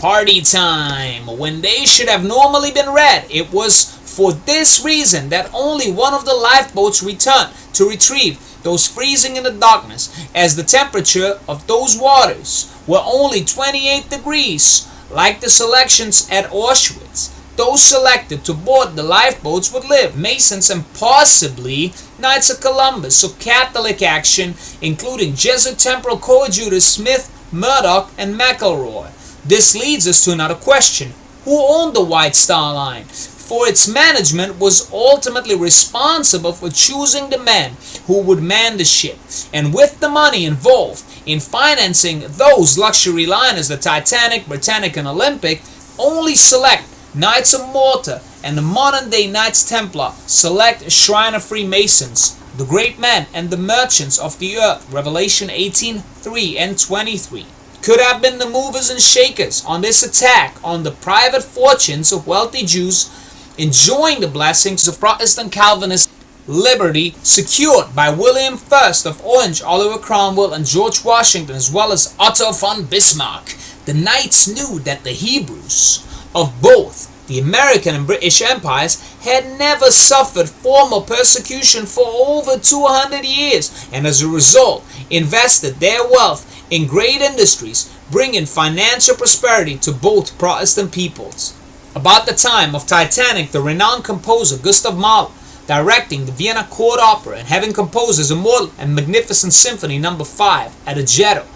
Party time! When they should have normally been red. It was for this reason that only one of the lifeboats returned to retrieve those freezing in the darkness, as the temperature of those waters were only 28 degrees. Like the selections at Auschwitz, those selected to board the lifeboats would live. Masons and possibly Knights of Columbus, so Catholic action, including Jesuit temporal coadjutors Smith, Murdoch, and McElroy. This leads us to another question. Who owned the White Star Line? For its management was ultimately responsible for choosing the men who would man the ship, and with the money involved in financing those luxury liners, the Titanic, Britannic, and Olympic, only select Knights of Malta and the modern-day Knights Templar, select Shrine of Freemasons, the great men and the merchants of the earth, Revelation 18:3 and 23. Could have been the movers and shakers on this attack on the private fortunes of wealthy Jews, enjoying the blessings of Protestant Calvinist liberty secured by William I of Orange, Oliver Cromwell, and George Washington, as well as Otto von Bismarck. The knights knew that the Hebrews of both the American and British empires had never suffered formal persecution for over 200 years, and as a result invested their wealth in great industries, bringing financial prosperity to both Protestant peoples. About the time of Titanic, the renowned composer Gustav Mahler, directing the Vienna Court Opera and having composed his immortal and magnificent Symphony No. 5 at a Ghetto,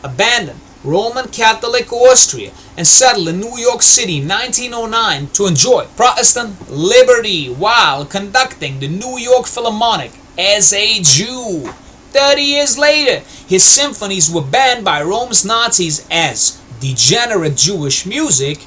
abandoned Roman Catholic Austria and settled in New York City in 1909 to enjoy Protestant liberty while conducting the New York Philharmonic as a Jew. 30 years later, his symphonies were banned by Rome's Nazis as degenerate Jewish music.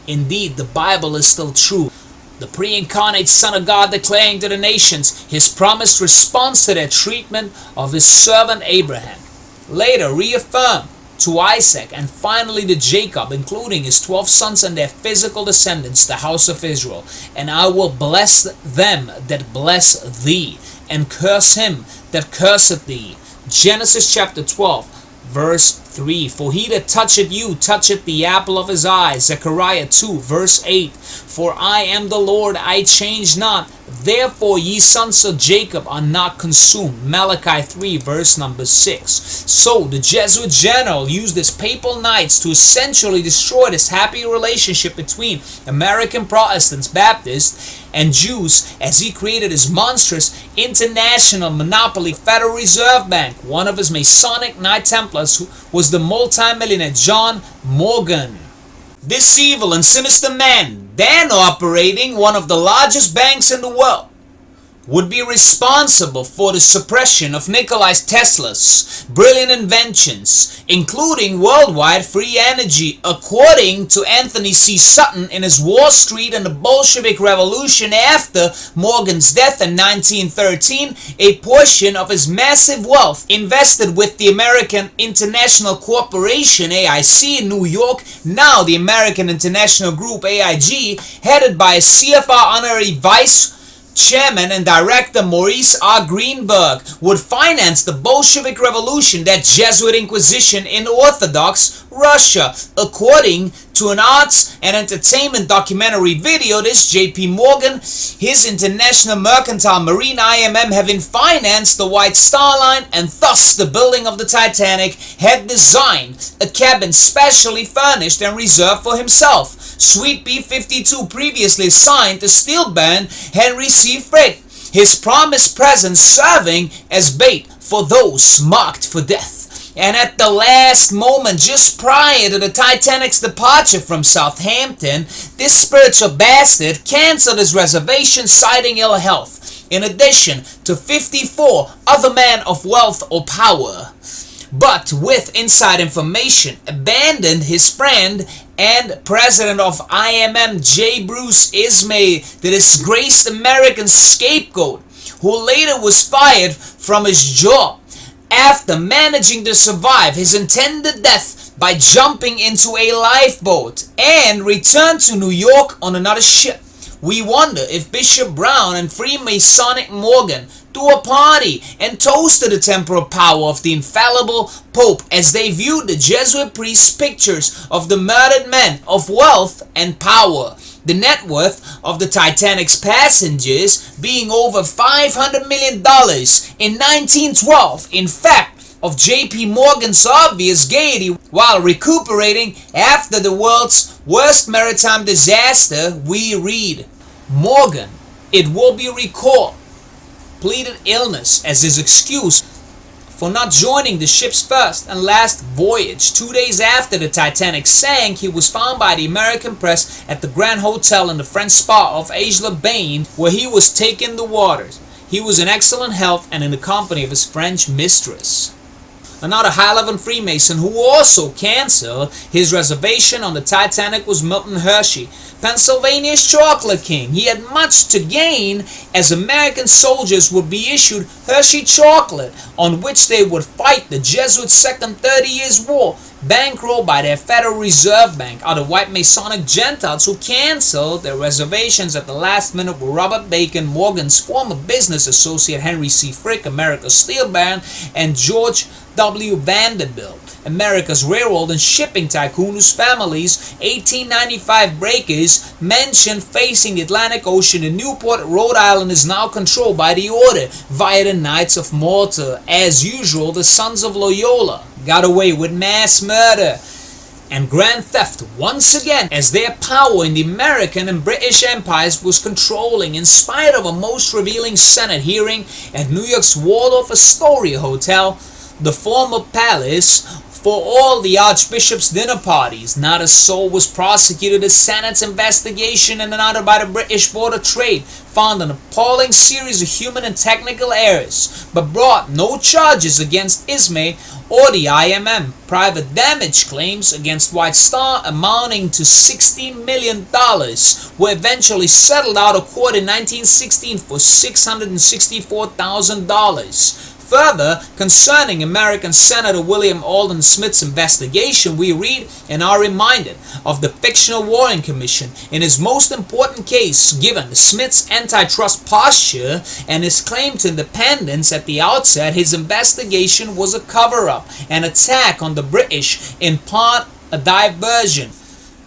Indeed, the Bible is still true. The pre-incarnate Son of God declaring to the nations his promised response to their treatment of his servant Abraham. Later reaffirmed to Isaac and finally to Jacob, including his 12 sons and their physical descendants, the house of Israel. And I will bless them that bless thee, and curse him that curseth thee. Genesis chapter 12, verse 3. For he that toucheth you toucheth the apple of his eye. Zechariah 2, verse 8. For I am the Lord, I change not. Therefore ye sons of Jacob are not consumed. Malachi 3, verse number 6. So the Jesuit general used his papal knights to essentially destroy this happy relationship between American Protestants, Baptists, and Jews, as he created his monstrous international monopoly Federal Reserve Bank. One of his Masonic Knight Templars was the multimillionaire John Morgan. This evil and sinister man, then operating one of the largest banks in the world, would be responsible for the suppression of Nikola Tesla's brilliant inventions, including worldwide free energy. According to Anthony C. Sutton in his Wall Street and the Bolshevik Revolution after Morgan's death in 1913, a portion of his massive wealth invested with the American International Corporation, AIC, in New York, now the American International Group, AIG, headed by a CFR honorary vice chairman and director Maurice R. Greenberg, would finance the Bolshevik Revolution, that Jesuit Inquisition in Orthodox Russia. According to an arts and entertainment documentary video, this J.P. Morgan, his International Mercantile Marine IMM, having financed the White Star Line and thus the building of the Titanic, had designed a cabin specially furnished and reserved for himself. Suite B-52, previously assigned to steel baron Henry C. Frick, his promised presence serving as bait for those marked for death. And at the last moment, just prior to the Titanic's departure from Southampton, this spiritual bastard canceled his reservation, citing ill health, in addition to 54 other men of wealth or power. But with inside information, abandoned his friend and president of IMM, J. Bruce Ismay, the disgraced American scapegoat, who later was fired from his job after managing to survive his intended death by jumping into a lifeboat and returned to New York on another ship. We wonder if Bishop Brown and Freemasonic Morgan threw a party and toasted the temporal power of the infallible Pope as they viewed the Jesuit priest's pictures of the murdered men of wealth and power. The net worth of the Titanic's passengers being over $500 million in 1912. In fact, of J.P. Morgan's obvious gaiety while recuperating after the world's worst maritime disaster, we read, Morgan, it will be recalled, pleaded illness as his excuse for not joining the ship's first and last voyage. 2 days after the Titanic sank, he was found by the American press at the Grand Hotel in the French spa of Aix-les-Bains, where he was taking the waters. He was in excellent health and in the company of his French mistress. Another high-level Freemason who also canceled his reservation on the Titanic was Milton Hershey, Pennsylvania's chocolate king. He had much to gain as American soldiers would be issued Hershey chocolate, on which they would fight the Jesuits' Second 30 Years' War, bankrolled by their Federal Reserve Bank. Other white Masonic Gentiles who canceled their reservations at the last minute were Robert Bacon, Morgan's former business associate Henry C. Frick, America's steel baron, and George W. Vanderbilt. America's railroad and shipping tycoon whose family's 1895 breakers mentioned facing the Atlantic Ocean in Newport, Rhode Island is now controlled by the order via the Knights of Malta. As usual, the Sons of Loyola got away with mass murder and grand theft once again, as their power in the American and British empires was controlling. In spite of a most revealing Senate hearing at New York's Waldorf Astoria Hotel, the former palace, for all the Archbishop's dinner parties, not a soul was prosecuted. The Senate's investigation and another by the British Board of Trade found an appalling series of human and technical errors, but brought no charges against ISME or the IMM. Private damage claims against White Star amounting to $16 million were eventually settled out of court in 1916 for $664,000. Further, concerning American Senator William Alden Smith's investigation, we read and are reminded of the fictional Warren Commission. In his most important case, given Smith's antitrust posture and his claim to independence at the outset, his investigation was a cover-up, an attack on the British, in part a diversion.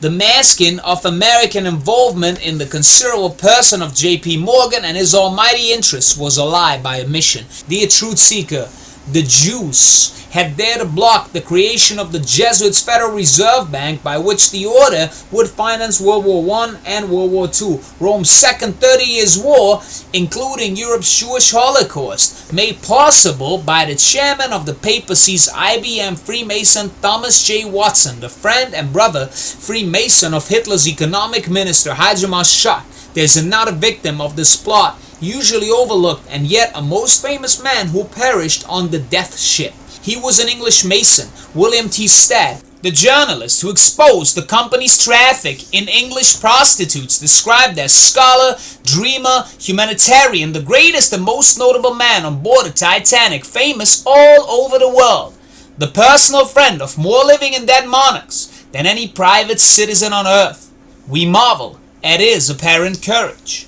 The masking of American involvement in the considerable person of J.P. Morgan and his almighty interests was a lie by omission. Dear truth seeker, the Jews had dared to block the creation of the Jesuits' Federal Reserve Bank, by which the order would finance World War I and World War II, Rome's second 30 Years' War, including Europe's Jewish Holocaust, made possible by the chairman of the papacy's IBM Freemason Thomas J. Watson, the friend and brother Freemason of Hitler's economic minister Haji Mashak. There's another victim of this plot, usually overlooked and yet a most famous man who perished on the death ship. He was an English Mason, William T. Stead, the journalist who exposed the company's traffic in English prostitutes, described as scholar, dreamer, humanitarian, the greatest and most notable man on board the Titanic, famous all over the world, the personal friend of more living and dead monarchs than any private citizen on earth. We marvel at his apparent courage.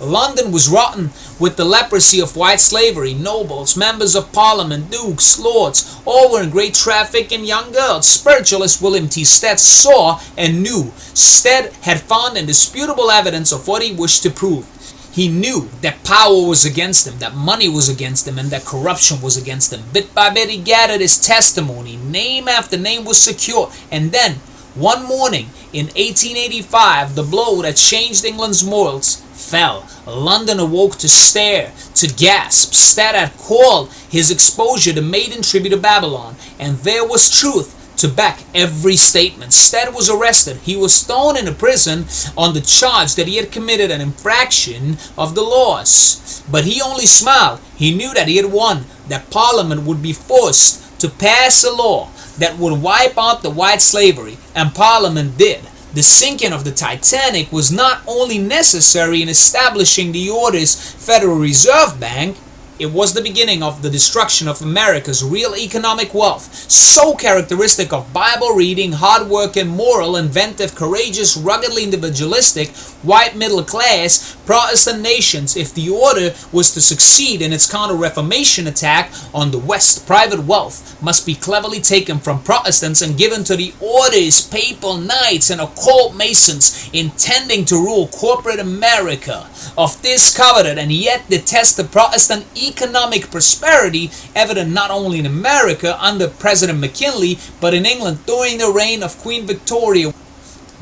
London was rotten with the leprosy of white slavery. Nobles, members of parliament, dukes, lords, all were in great traffic in young girls. Spiritualist William T. Stead saw and knew. Stead had found indisputable evidence of what he wished to prove. He knew that power was against him, that money was against him, and that corruption was against him. Bit by bit he gathered his testimony. Name after name was secured. And then, one morning in 1885, the blow that changed England's morals fell. London awoke to stare, to gasp. Stead had called his exposure the maiden tribute to Babylon, and there was truth to back every statement. Stead was arrested. He was thrown into prison on the charge that he had committed an infraction of the laws. But he only smiled. He knew that he had won, that Parliament would be forced to pass a law that would wipe out the white slavery, and Parliament did. The sinking of the Titanic was not only necessary in establishing the order's Federal Reserve Bank, it was the beginning of the destruction of America's real economic wealth, so characteristic of Bible reading, hard working, moral, inventive, courageous, ruggedly individualistic, white middle class Protestant nations. If the order was to succeed in its counter-reformation attack on the West, private wealth must be cleverly taken from Protestants and given to the order's papal knights and occult masons intending to rule corporate America. Of this coveted and yet detested Protestant economic prosperity, evident not only in America under President McKinley, but in England during the reign of Queen Victoria.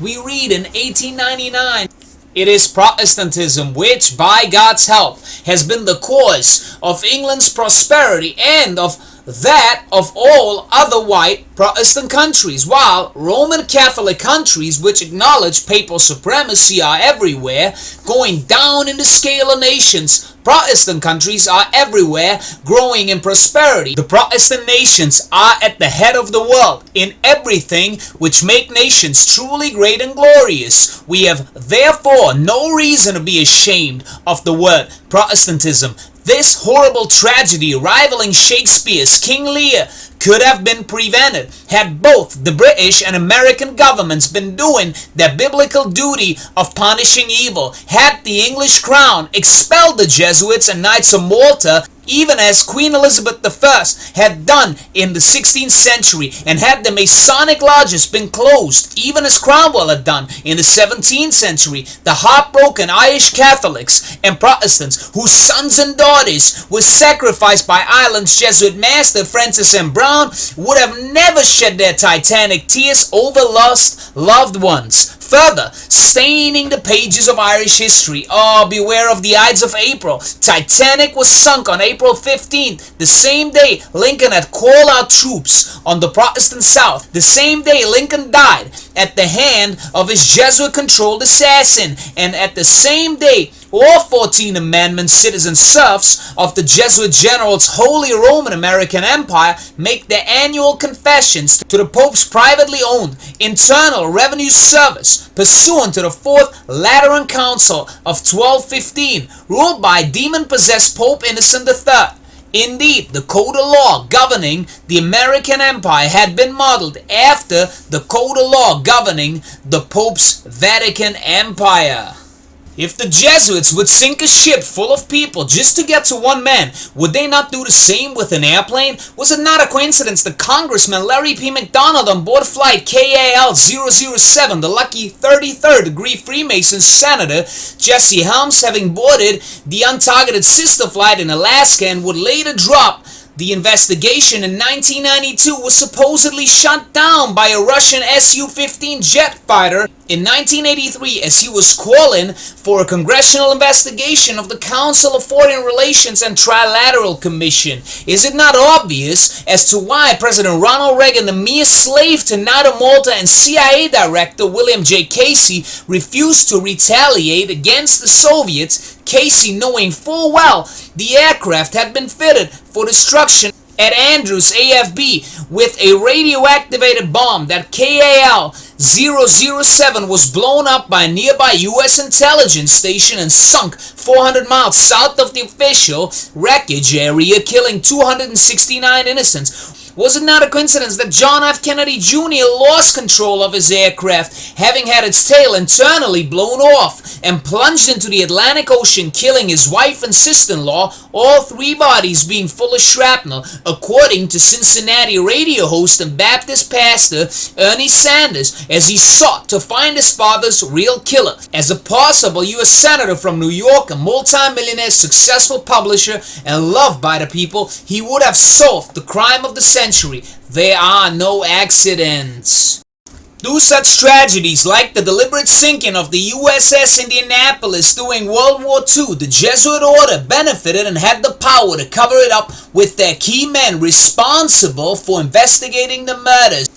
We read in 1899, "It is Protestantism which, by God's help, has been the cause of England's prosperity and of that of all other white Protestant countries, while Roman Catholic countries which acknowledge papal supremacy are everywhere going down in the scale of nations. Protestant countries are everywhere growing in prosperity. The Protestant nations are at the head of the world in everything which make nations truly great and glorious. We have therefore no reason to be ashamed of the word Protestantism. This horrible tragedy, rivaling Shakespeare's King Lear, could have been prevented had both the British and American governments been doing their biblical duty of punishing evil, had the English crown expelled the Jesuits and Knights of Malta, even as Queen Elizabeth I had done in the 16th century, and had the Masonic lodges been closed, even as Cromwell had done in the 17th century, the heartbroken Irish Catholics and Protestants whose sons and daughters were sacrificed by Ireland's Jesuit master Francis M. Brown would have never shed their Titanic tears over lost loved ones, further staining the pages of Irish history. Oh, beware of the Ides of April. Titanic was sunk on April 15th, the same day Lincoln had called out troops on the Protestant South, the same day Lincoln died at the hand of his Jesuit-controlled assassin, and at the same day all 14 Amendment citizen serfs of the Jesuit general's Holy Roman American Empire make their annual confessions to the Pope's privately owned Internal Revenue Service, pursuant to the Fourth Lateran Council of 1215, ruled by demon-possessed Pope Innocent III. Indeed, the code of law governing the American Empire had been modeled after the code of law governing the Pope's Vatican Empire. If the Jesuits would sink a ship full of people just to get to one man, would they not do the same with an airplane? Was it not a coincidence that Congressman Larry P. McDonald on board flight KAL-007, the lucky 33rd degree Freemason Senator Jesse Helms, having boarded the untargeted sister flight in Alaska and would later drop the investigation in 1992, was supposedly shot down by a Russian Su-15 jet fighter in 1983 as he was calling for a congressional investigation of the Council of Foreign Relations and Trilateral Commission? Is it not obvious as to why President Ronald Reagan, the mere slave to Knight of Malta and CIA Director William J. Casey, refused to retaliate against the Soviets, Casey knowing full well the aircraft had been fitted for destruction at Andrews AFB with a radioactivated bomb, that KAL-007 was blown up by a nearby U.S. intelligence station and sunk 400 miles south of the official wreckage area, killing 269 innocents. Was it not a coincidence that John F. Kennedy Jr. lost control of his aircraft, having had its tail internally blown off, and plunged into the Atlantic Ocean, killing his wife and sister-in-law, all three bodies being full of shrapnel, according to Cincinnati radio host and Baptist pastor Ernie Sanders, as he sought to find his father's real killer? As a possible U.S. Senator from New York, a multi-millionaire, successful publisher, and loved by the people, he would have solved the crime of the century. There are no accidents. Through such tragedies like the deliberate sinking of the USS Indianapolis during World War II, the Jesuit order benefited and had the power to cover it up with their key men responsible for investigating the murders.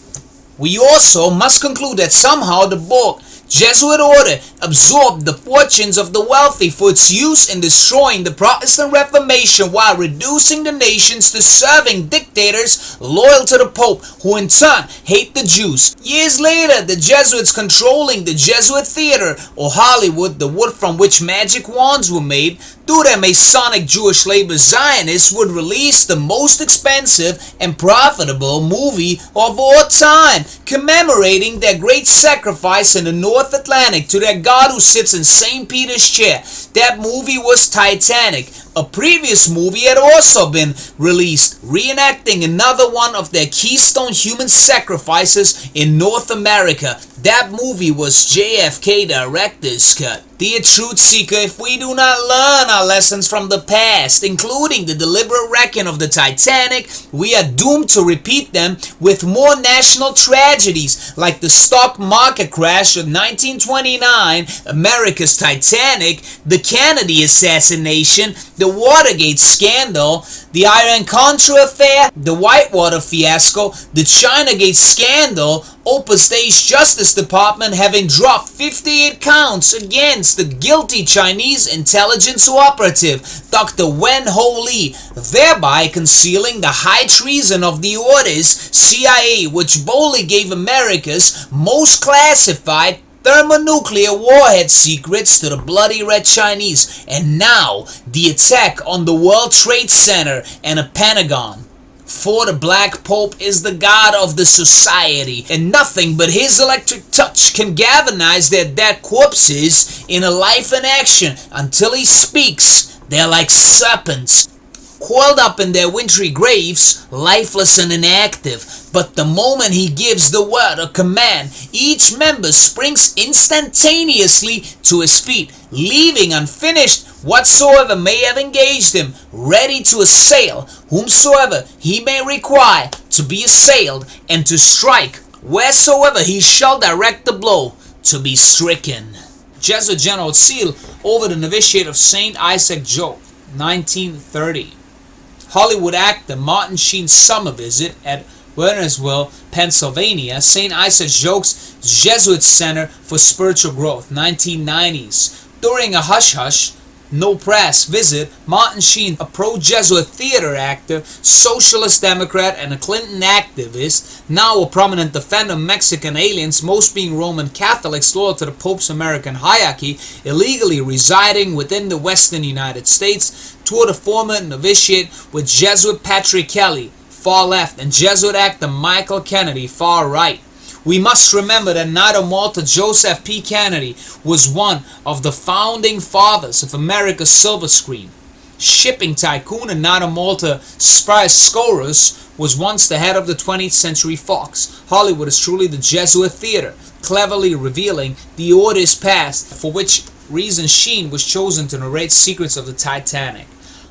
We also must conclude that somehow the book Jesuit order absorbed the fortunes of the wealthy for its use in destroying the Protestant Reformation while reducing the nations to serving dictators loyal to the Pope, who in turn hate the Jews. Years later, the Jesuits controlling the Jesuit Theater, or Hollywood, the wood from which magic wands were made, through their Masonic Jewish labor Zionists, would release the most expensive and profitable movie of all time, commemorating their great sacrifice in the North Atlantic to their God who sits in St. Peter's chair. That movie was Titanic. A previous movie had also been released, reenacting another one of their keystone human sacrifices in North America. That movie was JFK Director's Cut. Dear Truth Seeker, if we do not learn our lessons from the past, including the deliberate wrecking of the Titanic, we are doomed to repeat them with more national tragedies like the stock market crash of 1929, America's Titanic, the Kennedy assassination, the Watergate scandal, the Iran-Contra affair, the Whitewater fiasco, the Chinagate scandal, Opus Dei's Justice Department having dropped 58 counts against the guilty Chinese intelligence operative Dr. Wen Ho Lee, thereby concealing the high treason of the orders CIA, which boldly gave America's most classified thermonuclear warhead secrets to the bloody red Chinese, and now the attack on the World Trade Center and the Pentagon. For the Black Pope is the god of the society, and nothing but his electric touch can galvanize their dead corpses into life and action. Until he speaks, they're like serpents, coiled up in their wintry graves, lifeless and inactive. But the moment he gives the word or command, each member springs instantaneously to his feet, leaving unfinished whatsoever may have engaged him, ready to assail whomsoever he may require to be assailed, and to strike wheresoever he shall direct the blow to be stricken. Jesuit General Seal over the novitiate of St. Isaac Job, 1930. Hollywood actor Martin Sheen's summer visit at Wernersville, Pennsylvania, St. Isaac Jogues Jesuit Center for Spiritual Growth, 1990s. During a hush-hush, no press visit, Martin Sheen, a pro-Jesuit theater actor, socialist Democrat, and a Clinton activist, now a prominent defender of Mexican aliens, most being Roman Catholics loyal to the Pope's American hierarchy, illegally residing within the western United States, toured a former novitiate with Jesuit Patrick Kelly, far left, and Jesuit actor Michael Kennedy, far right. We must remember that neither Malta Joseph P. Kennedy was one of the founding fathers of America's silver screen. Shipping tycoon, and neither Malta Spiros Skouras was once the head of the 20th Century Fox. Hollywood is truly the Jesuit theater, cleverly revealing the order's past, for which reason Sheen was chosen to narrate secrets of the Titanic.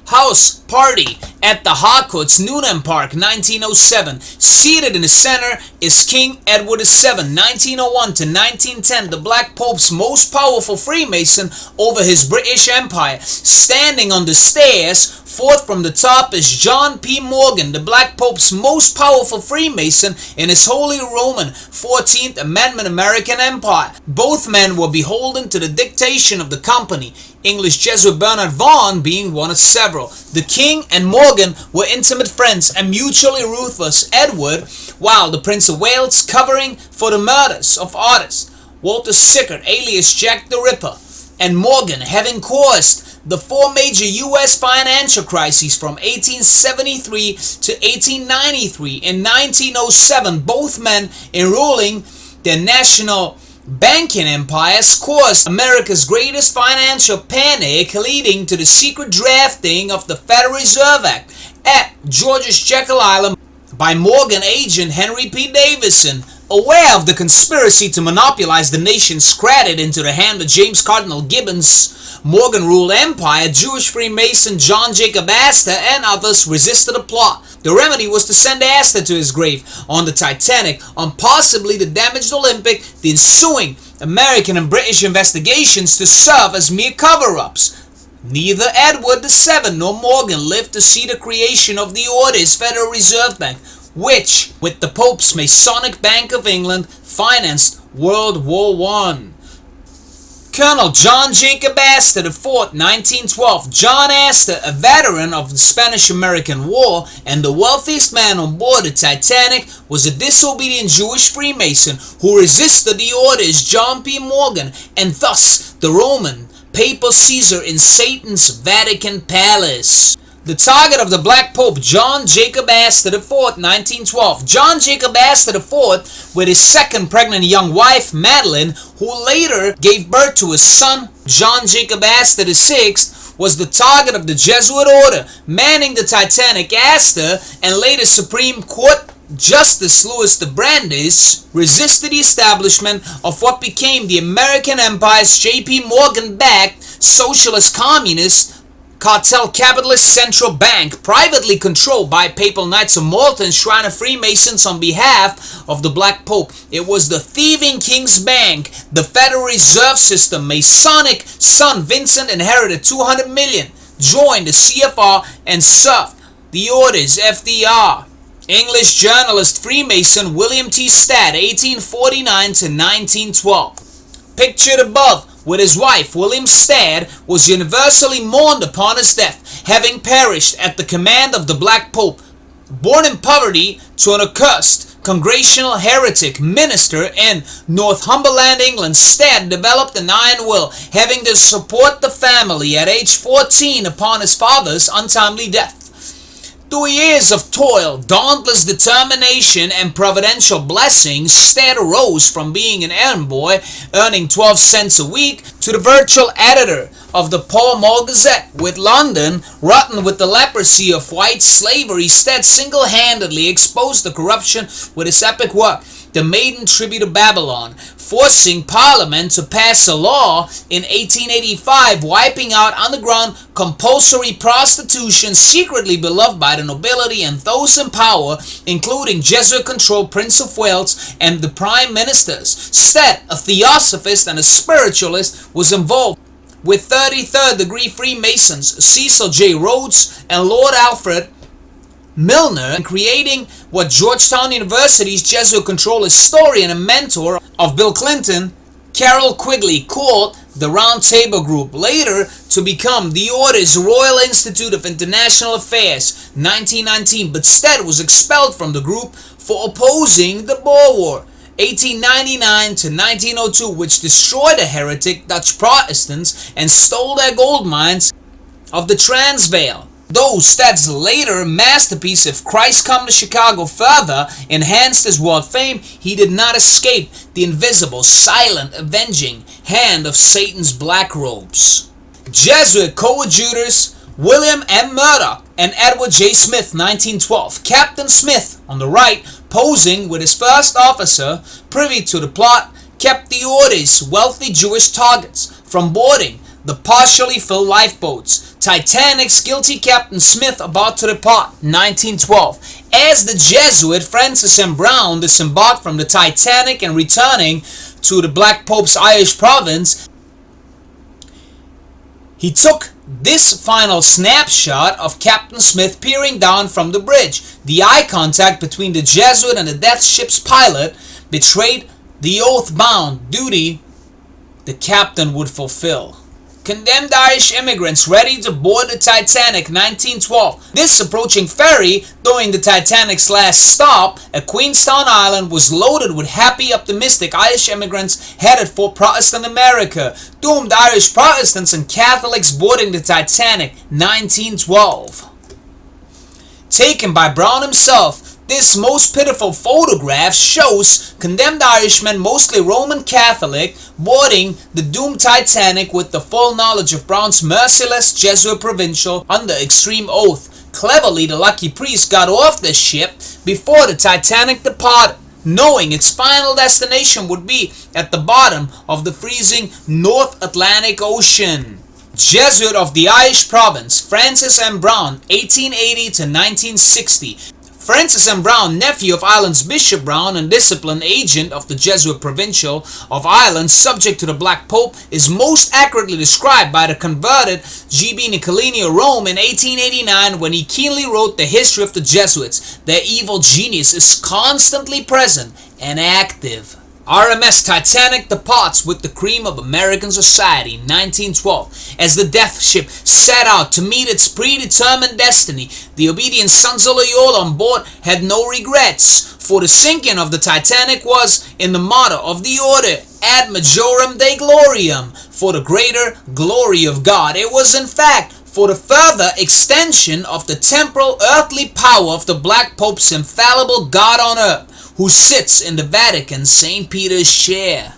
House party at the Harcourt's Newnham Park, 1907. Seated in the center is King Edward VII, 1901 to 1910, the Black Pope's most powerful Freemason over his British Empire. Standing on the stairs, fourth from the top, is John P. Morgan, the Black Pope's most powerful Freemason in his Holy Roman 14th Amendment American Empire. Both men were beholden to the dictation of the company, English Jesuit Bernard Vaughan being one of several. The King and Morgan were intimate friends and mutually ruthless. Edward, while the Prince of Wales, covering for the murders of artist Walter Sickert, alias Jack the Ripper, and Morgan, having caused the four major U.S. financial crises from 1873 to 1893. In 1907, both men, in ruling their national banking empires, caused America's greatest financial panic, leading to the secret drafting of the Federal Reserve Act at George's Jekyll Island by Morgan agent Henry P. Davison. Aware of the conspiracy to monopolize the nation's credit into the hand of James Cardinal Gibbon's Morgan-ruled empire, Jewish Freemason John Jacob Astor and others resisted the plot. The remedy was to send Astor to his grave on the Titanic, on possibly the damaged Olympic, the ensuing American and British investigations to serve as mere cover-ups. Neither Edward VII nor Morgan lived to see the creation of the Order's Federal Reserve Bank, which, with the Pope's Masonic Bank of England, financed World War I. Colonel John Jacob Astor IV, 1912. John Astor, a veteran of the Spanish-American War and the wealthiest man on board the Titanic, was a disobedient Jewish Freemason who resisted the orders John P. Morgan and thus the Roman Papal Caesar in Satan's Vatican Palace. The target of the Black Pope, John Jacob Astor IV, 1912. John Jacob Astor IV, with his second pregnant young wife, Madeline, who later gave birth to his son, John Jacob Astor VI, was the target of the Jesuit order. Manning the Titanic, Astor and later Supreme Court Justice Louis de Brandeis resisted the establishment of what became the American Empire's J.P. Morgan-backed socialist communist cartel capitalist central bank, privately controlled by Papal Knights of Malta and Shrine of Freemasons on behalf of the Black Pope. It was the thieving King's Bank, the Federal Reserve System. Masonic son Vincent inherited 200 million, joined the CFR and served the orders FDR. English journalist Freemason William T. Stadd, 1849 to 1912. Pictured above, with his wife, William Stadd, was universally mourned upon his death, having perished at the command of the Black Pope. Born in poverty to an accursed congregational heretic minister in Northumberland, England, Stadd developed an iron will, having to support the family at age 14 upon his father's untimely death. Through years of toil, dauntless determination, and providential blessings, Stead rose from being an errand boy earning 12 cents a week to the virtual editor of the Pall Mall Gazette. With London rotten with the leprosy of white slavery, Stead single-handedly exposed the corruption with his epic work, The Maiden Tribute to Babylon, forcing Parliament to pass a law in 1885 wiping out underground compulsory prostitution secretly beloved by the nobility and those in power, including Jesuit-controlled Prince of Wales and the Prime Ministers. Stead, a theosophist and a spiritualist, was involved with 33rd degree Freemasons Cecil J. Rhodes and Lord Alfred Milner in creating what Georgetown University's Jesuit-controlled historian and mentor of Bill Clinton, Carroll Quigley, called the Round Table Group, later to become the Order's Royal Institute of International Affairs, 1919, but Stead was expelled from the group for opposing the Boer War, 1899 to 1902, which destroyed the heretic Dutch Protestants and stole their gold mines of the Transvaal. Though Stead's later masterpiece If Christ Come to Chicago further enhanced his world fame, he did not escape the invisible, silent, avenging hand of Satan's black robes. Jesuit coadjutors William M. Murdoch and Edward J. Smith, 1912. Captain Smith, on the right, posing with his first officer, privy to the plot, kept the Order's wealthy Jewish targets from boarding the partially filled lifeboats. Titanic's guilty Captain Smith about to depart, 1912. As the Jesuit Francis M. Brown disembarked from the Titanic and returning to the Black Pope's Irish province, he took this final snapshot of Captain Smith peering down from the bridge. The eye contact between the Jesuit and the death ship's pilot betrayed the oath-bound duty the captain would fulfill. Condemned Irish immigrants ready to board the Titanic, 1912. This approaching ferry during the Titanic's last stop at Queenstown Island was loaded with happy, optimistic Irish immigrants headed for Protestant America. Doomed Irish Protestants and Catholics boarding the Titanic, 1912. Taken by Brown himself, this most pitiful photograph shows condemned Irishmen, mostly Roman Catholic, boarding the doomed Titanic with the full knowledge of Brown's merciless Jesuit provincial under extreme oath. Cleverly, the lucky priest got off the ship before the Titanic departed, knowing its final destination would be at the bottom of the freezing North Atlantic Ocean. Jesuit of the Irish province, Francis M. Brown, 1880 to 1960. Francis M. Brown, nephew of Ireland's Bishop Brown and discipline agent of the Jesuit Provincial of Ireland, subject to the Black Pope, is most accurately described by the converted G.B. Niccolini of Rome in 1889 when he keenly wrote the history of the Jesuits. Their evil genius is constantly present and active. RMS Titanic departs with the cream of American society, 1912. As the death ship set out to meet its predetermined destiny, the obedient Sons of Loyola on board had no regrets, for the sinking of the Titanic was in the motto of the order, Ad Majorem Dei Gloriam, for the greater glory of God. It was in fact for the further extension of the temporal earthly power of the Black Pope's infallible God on earth, who sits in the Vatican St. Peter's chair.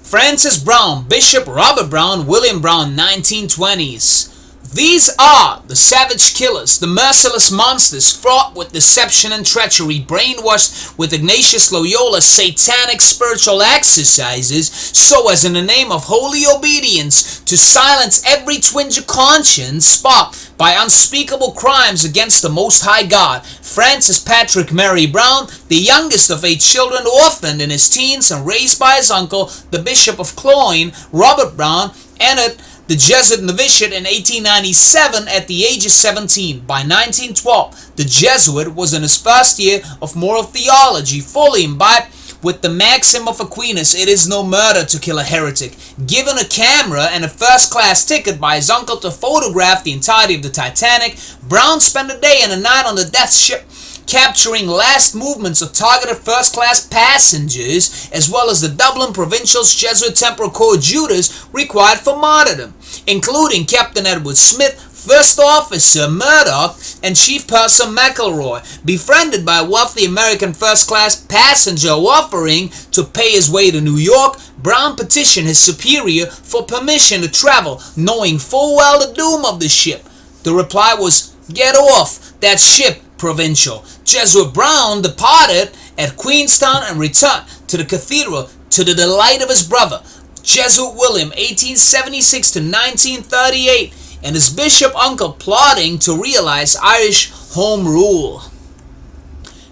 Francis Brown, Bishop Robert Brown, William Brown, 1920s. These are the savage killers, the merciless monsters fraught with deception and treachery, brainwashed with Ignatius Loyola's satanic spiritual exercises, so as in the name of holy obedience to silence every twinge of conscience sparked by unspeakable crimes against the Most High God. Francis Patrick Mary Brown, the youngest of 8 children, orphaned in his teens and raised by his uncle, the Bishop of Cloyne, Robert Brown, entered the Jesuit novitiate in 1897 at the age of 17. By 1912, the Jesuit was in his first year of moral theology, fully imbibed with the maxim of Aquinas, it is no murder to kill a heretic. Given a camera and a first-class ticket by his uncle to photograph the entirety of the Titanic, Brown spent a day and a night on the death ship, capturing last movements of targeted first-class passengers, as well as the Dublin Provincial's Jesuit temporal coadjutors required for martyrdom, including Captain Edward Smith, First Officer Murdoch and Chief Purser McElroy, befriended by a wealthy American first-class passenger offering to pay his way to New York, Brown petitioned his superior for permission to travel, knowing full well the doom of the ship. The reply was, "Get off that ship, Provincial." Jesuit Brown departed at Queenstown and returned to the cathedral to the delight of his brother, Jesuit William, 1876 to 1938, and his bishop uncle plotting to realize Irish home rule.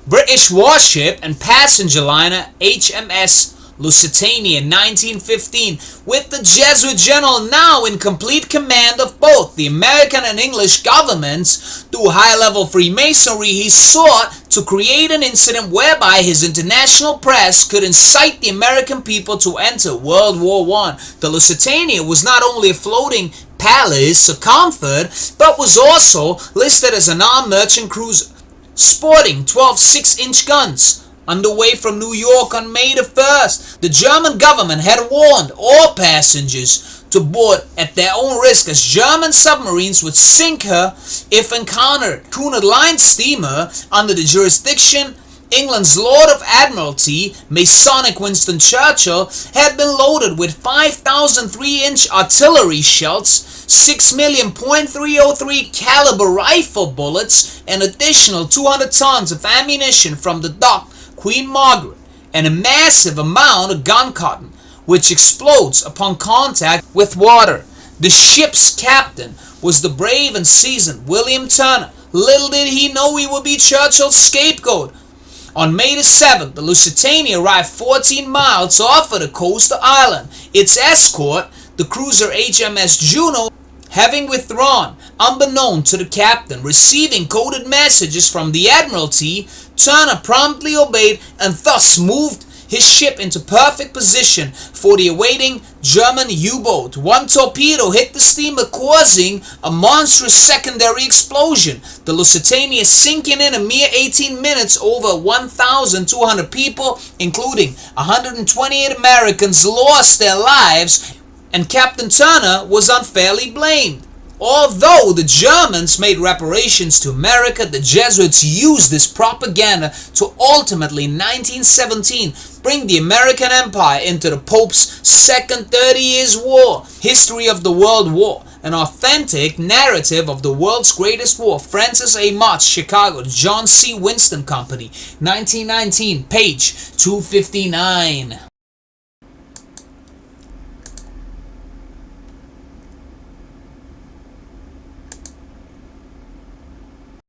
British warship and passenger liner HMS Lusitania, 1915, with the Jesuit general now in complete command of both the American and English governments. Through high-level Freemasonry, he sought to create an incident whereby his international press could incite the American people to enter World War I. The Lusitania was not only a floating palace of comfort, but was also listed as an armed merchant cruiser, sporting 12 6-inch guns. Underway from New York on May the 1st, the German government had warned all passengers to board at their own risk, as German submarines would sink her if encountered. Cunard Line steamer under the jurisdiction England's Lord of Admiralty, Masonic Winston Churchill, had been loaded with 5,000 3-inch artillery shells, 6 million .303 caliber rifle bullets, and additional 200 tons of ammunition from the dock Queen Margaret, and a massive amount of gun cotton, which explodes upon contact with water. The ship's captain was the brave and seasoned William Turner. Little did he know he would be Churchill's scapegoat. On May the 7th, the Lusitania arrived 14 miles off of the coast of Ireland. Its escort, the cruiser HMS Juno, having withdrawn, unbeknown to the captain. Receiving coded messages from the Admiralty, Turner promptly obeyed and thus moved his ship into perfect position for the awaiting German U-boat. One torpedo hit the steamer, causing a monstrous secondary explosion. The Lusitania sinking in a mere 18 minutes. Over 1,200 people, including 128 Americans, lost their lives, and Captain Turner was unfairly blamed. Although the Germans made reparations to America, the Jesuits used this propaganda to ultimately, in 1917, bring the American Empire into the Pope's Second 30 Years' War. History of the World War, an authentic narrative of the world's greatest war. Francis A. Mott, Chicago, John C. Winston Company, 1919, page 259.